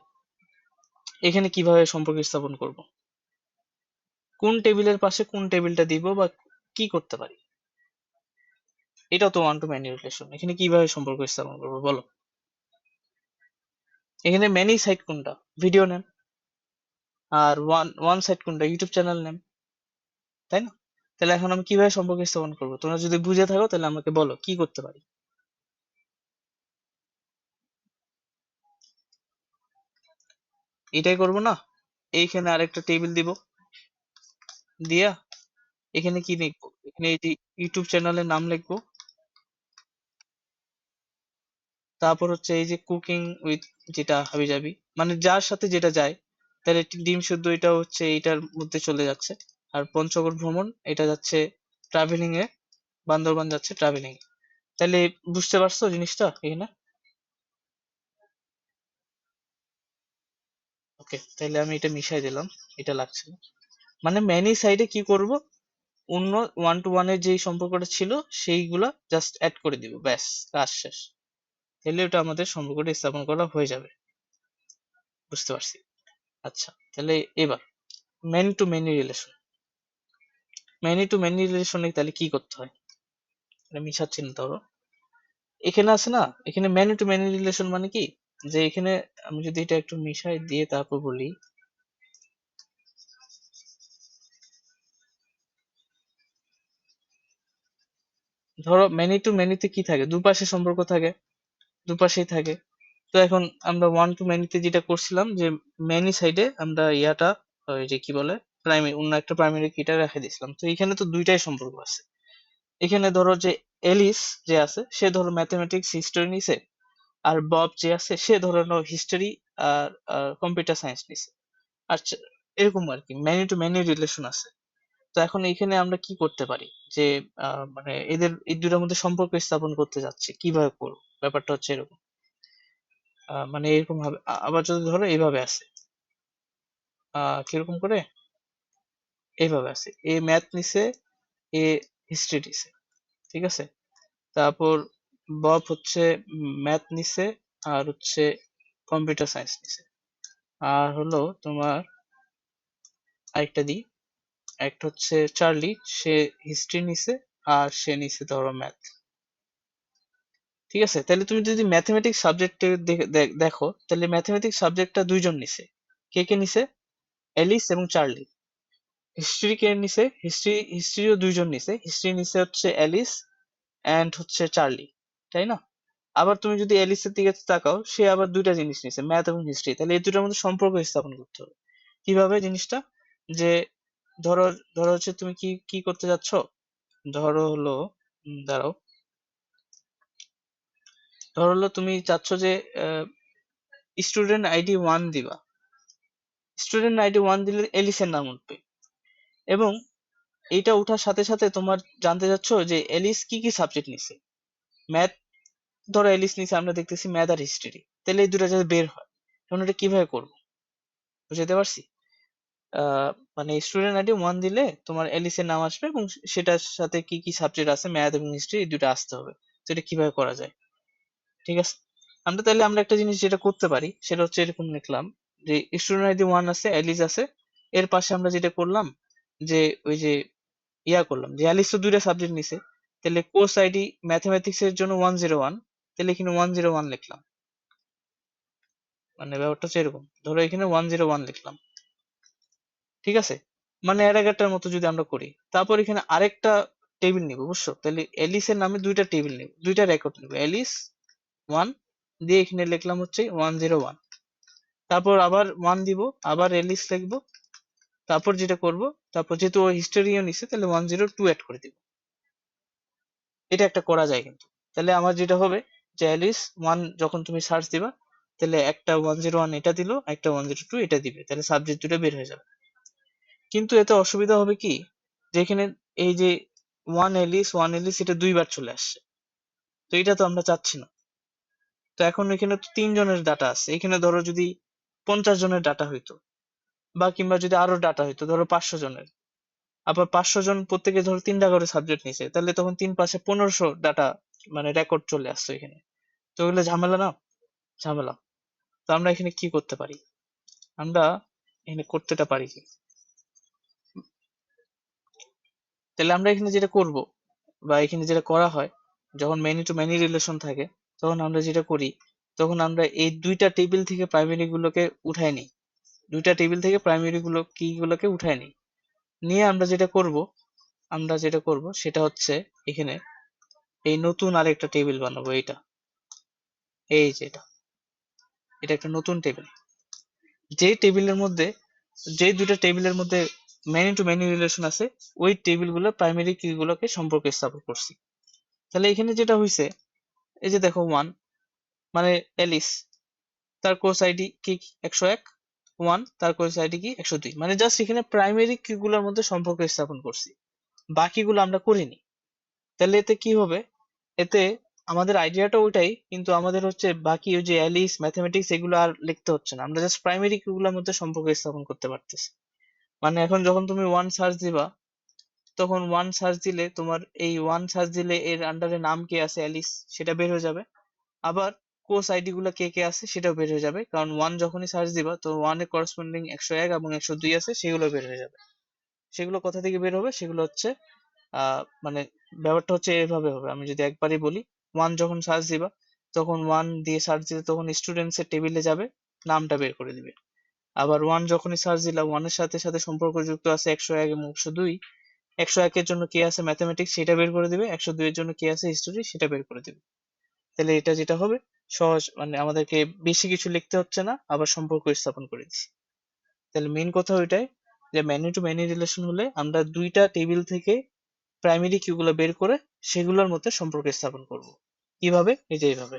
Speaker 1: এখানে কিভাবে সম্পর্ক স্থাপন করব, কোন টেবিলের পাশে কোন টেবিলটা দিব বা কি করতে পারি? এটাও তো ওয়ান টু মেনি রিলেশন, এখানে কিভাবে সম্পর্ক স্থাপন করবো বলো? এখানে মেনি সাইট কোনটা? Video name. আর ওয়ান ওয়ান সাইট কোনটা? ইউটিউব চ্যানেল নেম, তাই না? তাহলে এখন আমি কিভাবে সম্পর্ক স্থাপন করবো? তোমরা যদি বুঝে থাকো তাহলে আমাকে বলো কি করতে পারি। এটাই করবো না? এইখানে আরেকটা টেবিল দিব, দিয়া এখানে কি লিখবো? এখানে এই যে ইউটিউব চ্যানেলের নাম লিখবো, তারপর হচ্ছে এই যে কুকিং উইথ যেটা হাবিজাবি, মানে যার সাথে যেটা যায়। তাহলে ডিম শুদ্ধ এটা হচ্ছে এইটার মধ্যে চলে যাচ্ছে। আর পঞ্চগড় ভ্রমণ এটা যাচ্ছে ট্রাভেলিং এ, বান্দরবান যাচ্ছে ট্রাভেলিং এ। তাহলে বুঝতে পারছো জিনিসটা এখানে? ওকে, তাহলে আমি এটা মিশাই দিলাম, এটা লাগছে না। মানে ম্যানি সাইডে কি করব, অন্য ওয়ান টু ওয়ান এর যেই সম্পর্কটা ছিল সেইগুলা জাস্ট অ্যাড করে দিব, ব্যাস কাজ শেষ। তাহলে ওটা আমাদের সম্পর্কটা স্থাপন করা হয়ে যাবে। বুঝতে পারছি। আচ্ছা, তাহলে এবার many to many relation, many to many রিলেশনে তাহলে কি করতে হয়? এটা মিশাচ্ছি না ধরো, এখানে আছে না, এখানে মেনি টু মেনি রিলেশন মানে কি, যে এখানে আমি যদি এটা একটু মিশাই দিয়ে তারপর বলি, ধরো মেনি টু মেনিতে কি থাকে, দুপাশে সম্পর্ক থাকে, দুপাশেই থাকে। তো এখন আমরা ওয়ান টু মেনিতে যেটা করছিলাম যে মেনি সাইডে আমরা ইয়াটা, ওই যে কি বলে, প্রাইমারি, অন্য একটা প্রাইমারি কিটা রেখে দিয়েছিলাম। তো এখানে তো দুইটাই সম্পর্ক আছে। এখানে ধরো যে এলিস যে আছে সে ধরো ম্যাথমেটিক্স হিস্টোরি নিছে, আর বব যে আছে সে ধরো হিস্টোরি আর কম্পিউটার সায়েন্স নিছে। আচ্ছা, এরকম আর কি মেনি টু মেনি রিলেশন আছে। তো এখন এখানে আমরা কি করতে পারি, যে মানে এদের এই দুটার মধ্যে সম্পর্ক স্থাপন করতে যাচ্ছি, কিভাবে করবো? ব্যাপারটা হচ্ছে এরকম। মানে এরকম ভাবে আবার যদি ধরো এইভাবে আছে, কিরকম করে, এইভাবে আছে, এ ম্যাথ নিছে, এ হিস্ট্রি নিছে, ঠিক আছে। তারপর বব হচ্ছে ম্যাথ নিছে, আর হচ্ছে কম্পিউটার সায়েন্স নিছে। আর হলো তোমার আরেকটা দিই, একটা হচ্ছে চার্লি, সে হিস্ট্রি নিছে, আর সে নিছে ধরো ম্যাথ। ঠিক আছে, তাহলে তুমি যদি ম্যাথমেটিক্স সাবজেক্টে দেখো, তাহলে ম্যাথমেটিক্স সাবজেক্টটা দুইজন নিছে। কে কে নিছে? এলিস এবং চার্লি। হিস্ট্রি কে নিছে? হিস্ট্রিও দুইজন নিছে, হিস্ট্রি নিছে হচ্ছে অ্যালিস এন্ড হচ্ছে চার্লি, তাই না? আবার তুমি যদি অ্যালিসের দিকে তাকাও, সে আবার দুইটা জিনিস নিছে, ম্যাথ এবং হিস্ট্রি। তাহলে এই দুটার মধ্যে সম্পর্ক স্থাপন করতে হবে। কিভাবে জিনিসটা, যে ধরো, ধরো হচ্ছে তুমি কি কি করতে যাচ্ছ, ধরো হলো দাঁড়াও, ধরো হলো তুমি চাচ্ছ যে স্টুডেন্ট আইডি ওয়ান দিবা, স্টুডেন্ট আইডি ওয়ান দিলে এলিসের নাম উঠবে, এবং এইটা ওঠার সাথে সাথে তোমার জানতে চাচ্ছ যে এলিস কি কি সাবজেক্ট নিছে। ম্যাথ, ধরো এলিস নিচে আমরা দেখতেছি ম্যাথ আর হিস্ট্রি, তাহলে এই দুটো যাতে বের হয়, তখন এটা কিভাবে করবো? বুঝতে পারছি। মানে স্টুডেন্ট আইডি ওয়ান দিলে তোমার এলিসের নাম আসবে, এবং সেটার সাথে কি কি সাবজেক্ট আছে, ম্যাথ এবং হিস্ট্রি, এই দুটো আসতে হবে। তো এটা কিভাবে করা যায়? ঠিক আছে, আমরা তাহলে আমরা একটা জিনিস যেটা করতে পারি সেটা হচ্ছে এরকম লিখলাম, যে স্টুডেন্ট আইডি ওয়ান আছে, এলিস আছে, এর পাশে আমরা যেটা করলাম, যে ওই যে ইয়া করলাম, যে অ্যালিস তো দুইটা সাবজেক্ট নিছে, তাহলে কোর্স আইডি ম্যাথমেটিক্স এর জন্য 101, তাহলে এখানে 101 লিখলাম। মানে ব্যাপারটা হচ্ছে এরকম, ধরো এখানে 101 লিখলাম, ঠিক আছে। মানে অ্যাডাগাটার মতো যদি আমরা করি, তারপর এখানে আরেকটা টেবিল নিব, বুঝছো? তাহলে এলিস এর নামে দুইটা টেবিল নিব, দুইটা রেকর্ড নিব, এলিস ওয়ান দিয়ে এখানে লিখলাম হচ্ছে 101, তারপর আবার ওয়ান দিব, আবার এলিস লিখবো, তারপর যেটা করব, তারপর যেহেতু ও হিস্টোরিও নিছে তাহলে 102 অ্যাড করে দিব। এটা একটা করা যায় কিন্তু। তাহলে আমার যেটা হবে, যে অ্যালিস ওয়ান যখন তুমি সার্চ দিবা, তাহলে একটা 101 এটা দিলো, একটা 102 এটা দিবে, তাহলে সাবজেক্ট দুটো বের হয়ে যাবে। কিন্তু এতে অসুবিধা হবে কি, যে এখানে এই যে ওয়ান এলিস এটা দুইবার চলে আসছে। তো এটা তো আমরা চাচ্ছি না। তো এখন এখানে তো 3 জনের ডাটা আছে, এখানে ধরো যদি 50 জনের ডাটা হইতো, বা কিংবা যদি আরো ডাটা হইতো ধরো 500 জনের, আবার 500 জন প্রত্যেকে ধরো 3টা করে সাবজেক্ট নিছে, তাহলে তখন 3×5 = 1500 ডাটা মানে রেকর্ড চলে আসছে এখানে। তো ওগুলো ঝামেলা না, ঝামেলা। তো আমরা এখানে কি করতে পারি, আমরা এখানে করতেটা পারি কি, তাহলে আমরা এখানে যেটা করব বা এখানে যেটা করা হয়, যখন মেনি টু মেনি রিলেশন থাকে তখন আমরা যেটা করি, তখন আমরা এই দুইটা টেবিল থেকে প্রাইমারি গুলোকে উঠায় নিই, দুইটা টেবিল থেকে প্রাইমারি কি গুলোকে উঠায় নিই, নিয়ে আমরা যেটা করব সেটা হচ্ছে এখানে এই নতুন আরেকটা টেবিল বানাবো। এই যে এটা একটা নতুন টেবিল, যে টেবিলের মধ্যে যে দুইটা টেবিলের মধ্যে মেনি টু মেনি রিলেশন আছে, ওই টেবিল গুলো প্রাইমারি কি গুলোকে সম্পর্ক স্থাপন করছি। তাহলে এখানে যেটা হয়েছে, এই যে দেখো 1 মানে এলিস, তার কোর্স আইডি কি 101, 1 তার কোর্স আইডি কি 102, মানে জাস্ট এখানে প্রাইমারি কি গুলোর মধ্যে সম্পর্ক স্থাপন করছি, বাকিগুলো আমরা করিনি। তাহলে এতে কি হবে, এতে আমাদের আইডিয়াটা ওইটাই, কিন্তু আমাদের হচ্ছে বাকি ওই যে অ্যালিস ম্যাথমেটিক্স এগুলো আর লিখতে হচ্ছে না, আমরা জাস্ট প্রাইমারি কি গুলোর মধ্যে সম্পর্ক স্থাপন করতে পারতেছি। মানে এখন যখন তুমি 1 সার্চ দিবা, তখন 1 সার্চ দিলে তোমার এই 1 সার্চ দিলে এর আন্ডারে নাম কে আছে অ্যালিস সেটা বের হয়ে যাবে, আবার কোর্স আইডি গুলো কে কে আছে সেটাও বের হয়ে যাবে, কারণ 1 যখনই সার্চ দিবা তো 1 এর করসপন্ডিং 101 এবং 102 আছে সেগুলো বের হয়ে যাবে। সেগুলো কোথা থেকে বের হবে, সেগুলো হচ্ছে মানে ব্যাপারটা হচ্ছে এভাবে হবে, আমি যদি একবারই বলি, 1 যখন সার্চ দিবা তখন 1 দিয়ে সার্চ দিলে তখন স্টুডেন্টস এর টেবিলে যাবে, নামটা বের করে দিবে। আবার 1 যখনই সার্চ দিলা, 1 এর সাথে সাথে সম্পর্কযুক্ত আছে 101 এবং 102, 101 এর জন্য কে আছে ম্যাথমেটিক্স সেটা বের করে দিবে, 102 এর জন্য কে আছে হিস্টোরি সেটা বের করে দিবে। তাহলে এটা যেটা হবে সহজ, মানে আমাদেরকে বেশি কিছু লিখতে হচ্ছে না, আবার সম্পর্ক স্থাপন করে দিচ্ছি। তাহলে মেইন কথা ওইটাই যে ম্যানি টু ম্যানি রিলেশন হলে আমরা দুইটা টেবিল থেকে প্রাইমারি কিগুলো বের করে সেগুলোর মধ্যে সম্পর্ক স্থাপন করব। কিভাবে, এই যে এইভাবে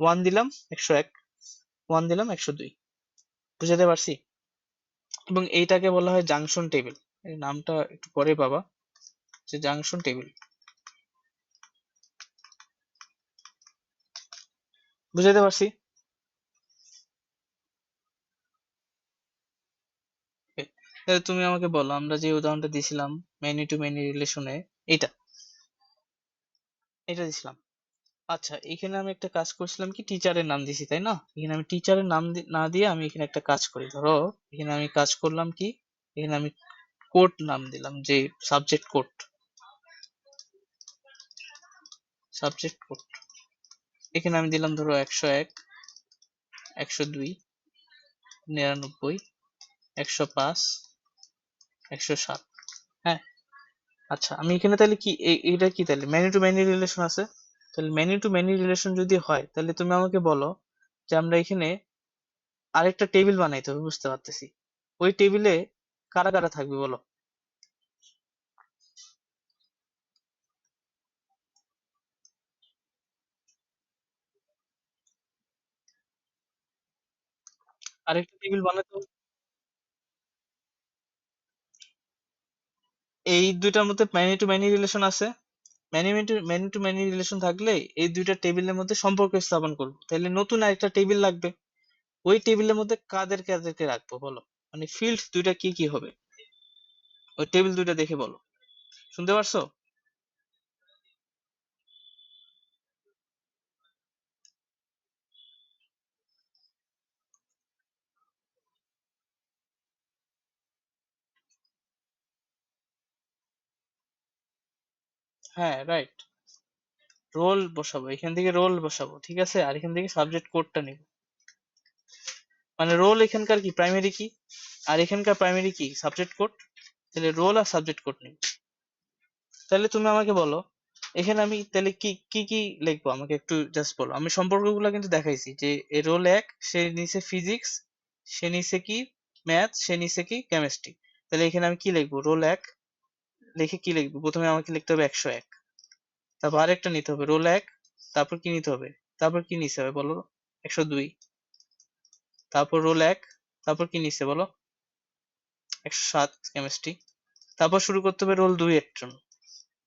Speaker 1: 1 দিলাম 101, 1 দিলাম 102, বুঝাতে পারছি? এবং এইটাকে বলা হয় জাংশন টেবিল, এই নামটা একটু পরে পাবা, যে জাংশন টেবিল, বুঝাতে পারছি? Okay, তাহলে তুমি আমাকে বলো, আমরা যে উদাহরণটা দিছিলাম মেনি টু মেনি রিলেশনে, এটা এটা দিছিলাম। আচ্ছা, এখানে আমি একটা কাজ করছিলাম কি, টিচারের নাম দিছি তাই না, এখানে আমি টিচারের নাম না দিয়ে আমি এখানে একটা কাজ করি, ধরো এখানে আমি কাজ করলাম কি, এখানে আমি কোড নাম দিলাম, যে সাবজেক্ট কোড এখানে আমি দিলাম ধরো 101, 102, 99, 105, 107। হ্যাঁ, আচ্ছা আমি এখানে তাহলে কি এটা কি, তাহলে মেনি টু মেনি রিলেশন আছে, তাহলে মেনি টু মেনি রিলেশন যদি হয় তাহলে তুমি আমাকে বলো যে আমরা এখানে আরেকটা টেবিল বানাইতে হবে, বুঝতে পারতেছি। ওই টেবিলে কারা কারা থাকবে বলো? আরেকটা টেবিল বানাতে হবে, এই দুইটার মধ্যে ম্যানি টু ম্যানি রিলেশন আছে, ম্যানি টু ম্যানি রিলেশন থাকলে এই দুইটা টেবিলের মধ্যে সম্পর্ক স্থাপন করবো, তাহলে নতুন আরেকটা টেবিল লাগবে। ওই টেবিলের মধ্যে কাদেরকে কাদেরকে রাখবো বলো, মানে ফিল্ড দুইটা কি কি হবে, ওই টেবিল দুইটা দেখে বলো। শুনতে পারছো? হ্যাঁ, রাইট, রোল বসাবো, এখান থেকে রোল বসাবো, ঠিক আছে, আর এখান থেকে সাবজেক্ট কোডটা নিব। মানে রোল এখানকার কি প্রাইমারি কি, আর এখানকার প্রাইমারি কি সাবজেক্ট কোড, তাহলে রোল আর সাবজেক্ট কোড নিব। তাহলে তুমি আমাকে বলো, এখানে আমি তাহলে কি কি কি লিখবো, আমাকে একটু জাস্ট বলো। আমি সম্পর্কগুলো কিন্তু দেখাইছি, যে এ রোল 1 সে নিছে ফিজিক্স, সে নিছে কি ম্যাথ, সে নিছে কি কেমিস্ট্রি। তাহলে এখানে আমি কি লিখবো, রোল 1 লিখে কি লিখবো, প্রথমে আমাকে লিখতে হবে 101, তারপর আরেকটা নিতে হবে রোল 1, তারপর কি নিতে হবে, তারপর কি নিতে হবে বলো, 102, তারপর রোল 1, তারপর কি নিচ্ছে বলো, 107 কেমিস্ট্রি, তারপর শুরু করতে হবে রোল 2 এর জন্য,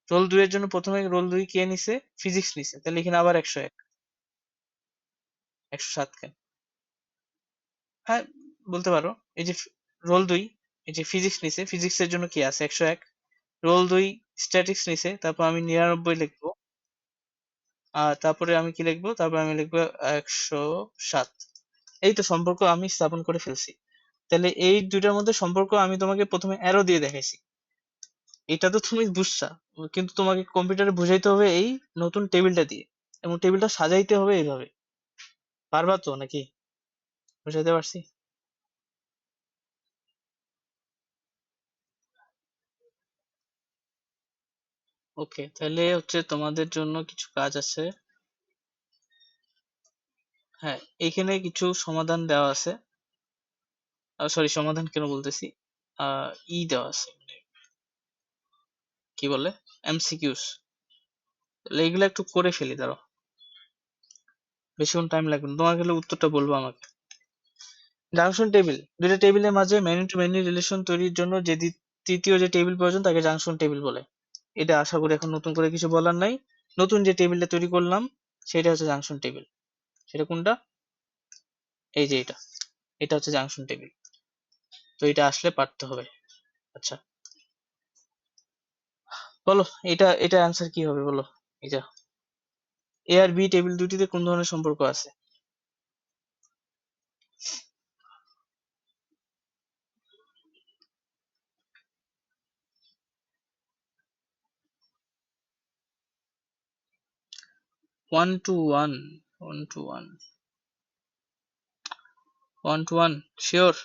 Speaker 1: রোল 2 এর জন্য প্রথমে রোল 2 কে নিছে, ফিজিক্স নিছে, তাহলে এখানে আবার 101, 107 কেন? হ্যাঁ, বলতে পারো। এই যে রোল 2, এই যে ফিজিক্স নিছে, ফিজিক্স এর জন্য কি আছে 101, রোল 2 স্ট্যাটিক্স নিছে, তারপর আমি 99 লিখবো, আর তারপরে আমি কি লিখবো, তারপর আমি লিখবো 107। এই তো সম্পর্ক আমি স্থাপন করে ফেলছি। তাহলে এই দুইটার মধ্যে সম্পর্ক আমি তোমাকে প্রথমে অ্যারো দিয়ে দেখাইছি, এটা তো তুমি বুঝছা, কিন্তু তোমাকে কম্পিউটারে বুঝাইতে হবে এই নতুন টেবিলটা দিয়ে, এবং টেবিলটা সাজাইতে হবে এইভাবে। পারবা তো নাকি? বুঝাইতে পারছি? ওকে, তাহলে হচ্ছে তোমাদের জন্য কিছু কাজ আছে। হ্যাঁ, এইখানে কিছু সমাধান দেওয়া আছে, সরি সমাধান কেন বলতেছি, দেওয়া আছে, কি বলে, এমসিকিউস। তাহলে এগুলো একটু করে ফেলি, দাঁড়াও, বেশিক্ষণ টাইম লাগবে না, তোমাকে হলে উত্তরটা বলবো আমাকে। জাংশন টেবিল, দুইটা টেবিলের মাঝে মেনি টু মেনি রিলেশন তৈরির জন্য যে তৃতীয় যে টেবিল প্রয়োজন তাকে জাংশন টেবিল বলে। এটা আশা করি এখন নতুন করে কিছু বলার নাই। নতুন যে টেবিলটা তৈরি করলাম সেটা হচ্ছে জাংশন টেবিল। সেটা কোনটা? এই যে এটা, এটা হচ্ছে জাংশন টেবিল। তো এটা আসলে পারতে হবে। আচ্ছা, বলো, এটা অ্যান্সার কি হবে বলো। এটা এ আর বি টেবিল দুটিতে কোন ধরনের সম্পর্ক আছে? 1 to 1, 1 to 1, 1 to 1, শিওর?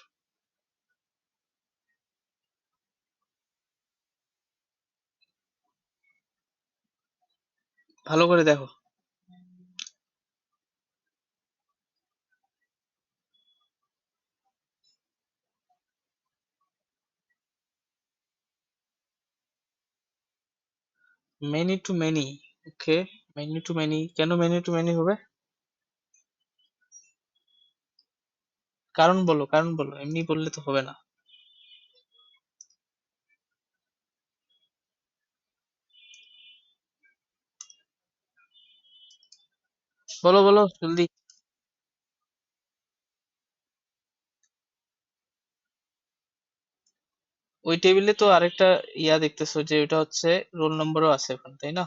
Speaker 1: ভালো করে দেখো। Many to many, okay. Many to many, কেন মেনি টু মেনি হবে? কারণ বলো, কারণ বলো, এমনি বললে তো হবে না। বলো বলো জলদি। ওই টেবিলে তো আরেকটা দেখতেছো যে ওটা হচ্ছে রোল নম্বরও আছে এখন, তাই না?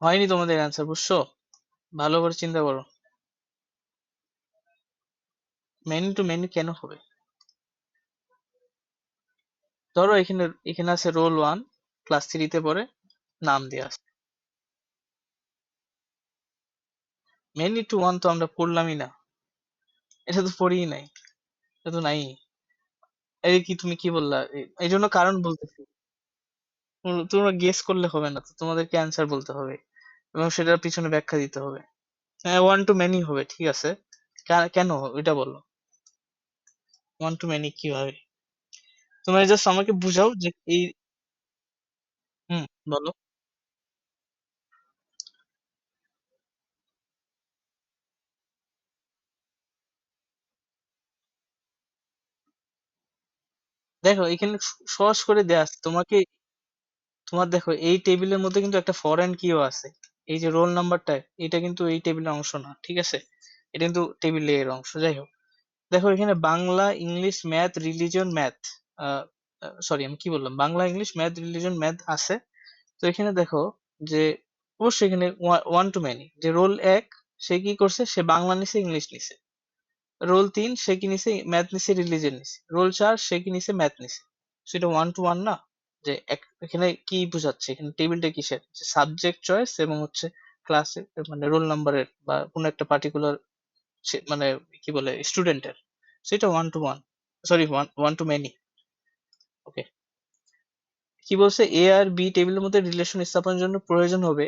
Speaker 1: হয়নি তোমাদের অ্যান্সার, বুঝছো? ভালো করে চিন্তা করো। মেনি টু মেনি কেন হবে? ধরো এখানে, এখানে আছে রোল 1, ক্লাস 3 তে পড়ে, নাম দেওয়া আছে। মেনি টু ওয়ান তো আমরা পড়লামই না, এটা তো পড়িই নাই, এটা তো নাই। এই কি তুমি কি বললা, এই জন্য কারণ বলতেছি। তোমরা গেস করলে হবে না তো, তোমাদেরকে অ্যান্সার বলতে হবে এবং সেটার পিছনে ব্যাখ্যা দিতে হবে। হ্যাঁ, 1 to many হবে, ঠিক আছে। কেন ওইটা বলো, 1 to many কিভাবে? তোমরা জাস্ট আমাকে বুঝাও যে এই। হুম, বলো। দেখো এখানে সহজ করে দেয়া আছে তোমাকে। তোমার দেখো এই টেবিলের মধ্যে কিন্তু একটা ফরেন কিও আছে। এই যে রোল নাম্বারটা, এটা কিন্তু এই টেবিলের অংশ না, ঠিক আছে। এটা কিন্তু টেবিল এর অংশ, যাই হোক। দেখো এখানে Bangla, English, math, religion, math, sorry আমি কি বললাম, Bangla, English, math, religion, math আছে। তো এখানে দেখো যে অবশ্যই এখানে 1 to many, যে রোল 1 সে কি করছে, সে বাংলা নিছে, ইংলিশ নিছে। রোল 3 সে কি নিছে, ম্যাথ নিছে, রিলিজন নিছে। রোল 4 সে কি নিছে, ম্যাথ নিছে। সেটা 1 to 1 না? যে এখানে কি বোঝাচ্ছে, এখানে টেবিলটা কিসের, সাবজেক্ট চয়েস এবং হচ্ছে ক্লাসে, মানে রোল নাম্বারের বা কোনো একটা পার্টিকুলার, মানে কি বলে, স্টুডেন্টের। সেটা 1 to 1, সরি, 1 to many। ওকে, কি বলছে, এ আর বি টেবিলের মধ্যে রিলেশন স্থাপনের জন্য প্রয়োজন হবে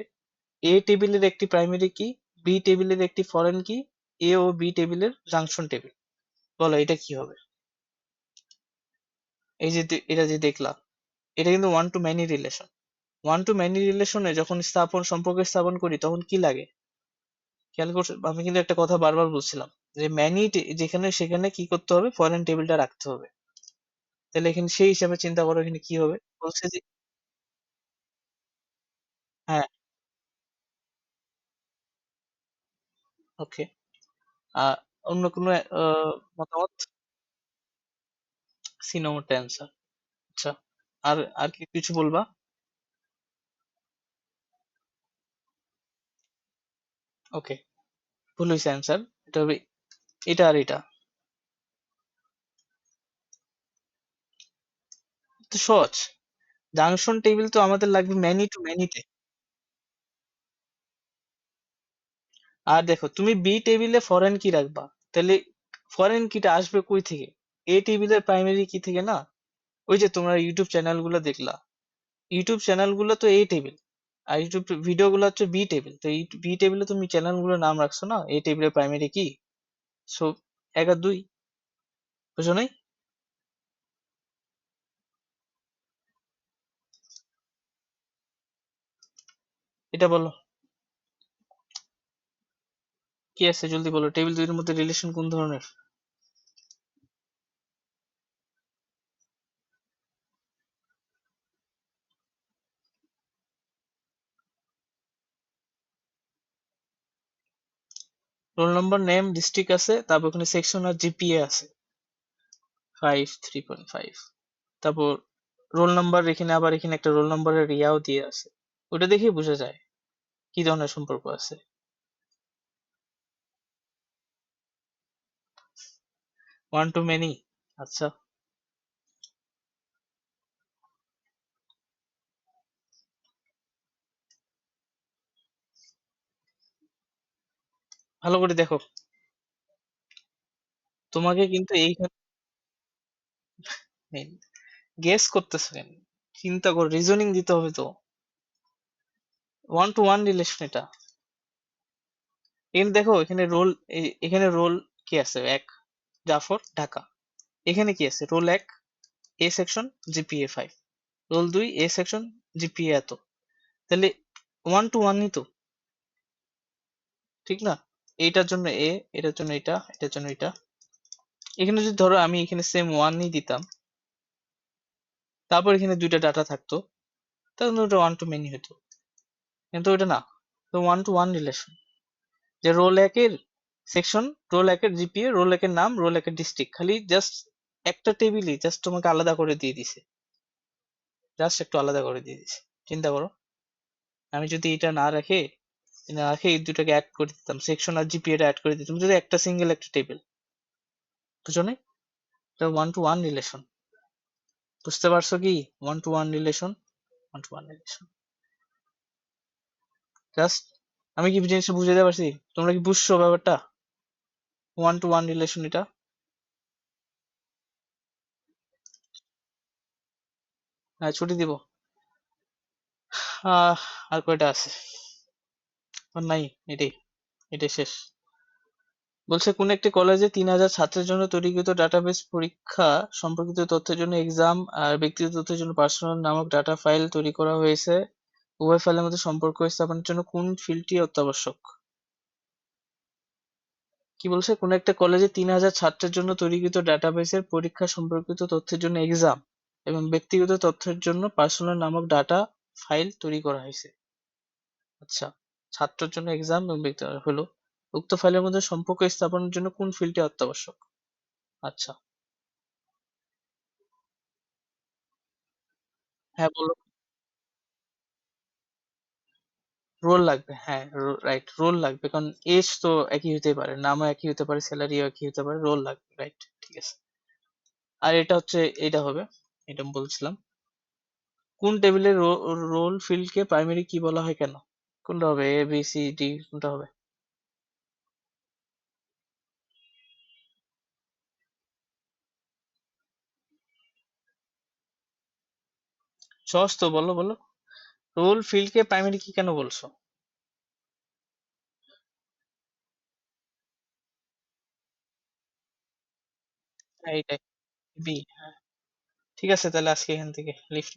Speaker 1: এ টেবিলের একটি প্রাইমারি কি, বি টেবিলের একটি ফরেন কি, এ ও বি টেবিলের জাংশন টেবিল। বলো এটা কি হবে? এই যে এটা যে দেখলা, এটা কিন্তু 1 to many relation. 1 to many রিলেশনে যখন সম্পর্ক স্থাপন করি তখন কি লাগে? খেয়াল করছো, আমি কিন্তু একটা কথা বারবার বলছিলাম যে ম্যানি যেখানে সেখানে কি করতে হবে, ফরেন টেবিলটা রাখতে হবে। তাহলে এখানে সেই হিসাবে চিন্তা করো এখানে কি হবে। বলছে যে হ্যাঁ, ওকে। অন্য কোনো মতামত? সি নম্বরটা অ্যান্সার। আচ্ছা, আর আর কি কিছু বলবা? ওকে, ভুল হয়েছে অ্যান্সার। এটা হবে এটা আর এটা। তো সহজ, জাংশন টেবিল তো আমাদের লাগবে ম্যানি টু ম্যানিতে। আর দেখো তুমি বি টেবিলে ফরেন কি রাখবা, তাহলে ফরেন কিটা আসবে কই থেকে? এ টেবিলের প্রাইমারি কি থেকে না? ওই যে তোমরা ইউটিউব চ্যানেল গুলো দেখলা, ইউটিউব চ্যানেল গুলো তো এ টেবিল, আর ইউটিউব ভিডিও গুলো হচ্ছে বি টেবিল। তো এই বি টেবিলে তুমি চ্যানেল গুলোর নাম রাখছো না, এ টেবিলের প্রাইমারি কি? সো এক আর দুই, বুঝো নাই? এটা বলো, কি আছে জলদি বলো, টেবিল দুইয়ের মধ্যে রিলেশন কোন ধরনের? রোল নম্বর, নেম, ডিস্ট্রিক্ট আছে, তারপর ওখানে সেকশন আর জিপিএ আছে। 3.5। তারপর রোল নাম্বার, এখানে আবার এখানে একটা রোল নাম্বারের ইয়াও দিয়ে আছে। ওটা দেখেই বোঝা যায় কি ধরনের সম্পর্ক আছে। One to many. আচ্ছা, ভালো করে দেখো, তোমাকে কিন্তু এইখানে গেস করতেছো কেন? চিন্তা কর, রিজনিং দিতে হবে তো। ওয়ান টু ওয়ান রিলেশন এটা। এখানে দেখো, এখানে রোল, এখানে রোল কি আছে? এক, জাফর, ঢাকা। এখানে কি আছে? রোল এক, এ সেকশন, জিপিএ 5। রোল দুই, এ সেকশন, জিপিএ এত। তাহলে ওয়ান টু ওয়ানই তো, ঠিক না? এইটার জন্য এ, এটার জন্য এটা, এটার জন্য এটা। এখানে যদি ধরো আমি এখানে সেম ওয়ানই দিতাম, তারপর এখানে দুইটা ডাটা থাকতো, তাহলে ওটা ওয়ান টু মেনি হতো। কিন্তু ওটা না, তো ওয়ান টু ওয়ান রিলেশন। যে রোল একের সেকশন, রোল একের জিপিএ, রোল একের নাম, রোল একের ডিস্ট্রিক্ট, খালি জাস্ট একটা টেবিলই জাস্ট তোমাকে আলাদা করে দিয়ে দিছে, জাস্ট একটু আলাদা করে দিয়ে দিছে। চিন্তা করো, আমি যদি এটা না রাখে এই দুটাকে অ্যাড করে দিতাম, সেকশন আর জিপিএ টা অ্যাড করে দিতাম, যদি একটা সিঙ্গেল একটা টেবিল। বুঝো না? এটা ওয়ান টু ওয়ান রিলেশন। বুঝতে পারছো কি? One to one relation, one to one relation. Just আমি কি জিনিসটা বুঝাতে পারছি? তোমরা কি বুঝছো ব্যাপারটা? ওয়ান টু ওয়ান রিলেশন এটা। হ্যাঁ, ছুটি দিব। আর কয়টা আছে? আর নাই, এটাই, এটাই শেষ। বলছে কোন একটি কলেজে 3,000 ছাত্রের জন্য তৈরিকৃত ডাটাবেস পরীক্ষা সম্পর্কিত তথ্যের জন্য এক্সাম আর ব্যক্তিগত তথ্যের জন্য পার্সোনাল নামক ডাটা ফাইল তৈরি করা হয়েছে। উভয় ফাইলের মধ্যে সম্পর্ক স্থাপনের জন্য কোন ফিল্ডটি অত্যাবশ্যক? কি বলছে? কোন একটা কলেজে 3,000 ছাত্রের জন্য তৈরিকৃত ডাটাবেসের পরীক্ষা সম্পর্কিত তথ্যের জন্য এক্সাম এবং ব্যক্তিগত তথ্যের জন্য পার্সোনাল নামক ডাটা ফাইল তৈরি করা হয়েছে। আচ্ছা, ছাত্রের জন্য এক্সাম এবং ব্যক্তিগত হলো, উক্ত ফাইলের মধ্যে সম্পর্ক স্থাপনের জন্য কোন ফিল্ডটি অত্যাবশ্যক? আচ্ছা, হ্যাঁ বলো। রোল লাগবে, হ্যাঁ, রাইট, রোল লাগবে, কারণ এজ তো একই হতে পারে, নামও একই হতে পারে, স্যালারিও একই হতে পারে, রোল লাগবে, রাইট, ঠিক আছে। আর এটা হচ্ছে, এটা হবে, এটা বলছিলাম। কোন টেবিলের রোল ফিল্ডকে প্রাইমারি কি বলা হয় কেন? কোনটা হবে, এ বি সি ডি, কোনটা হবে? সহজ তো, বলো বলো। রোল ফিল্ডকে প্রাইমারি কি কেন বলছো? হ্যাঁ, এইটাই, বি, হ্যাঁ। ঠিক আছে, তাহলে আজকে এখান থেকে লিফট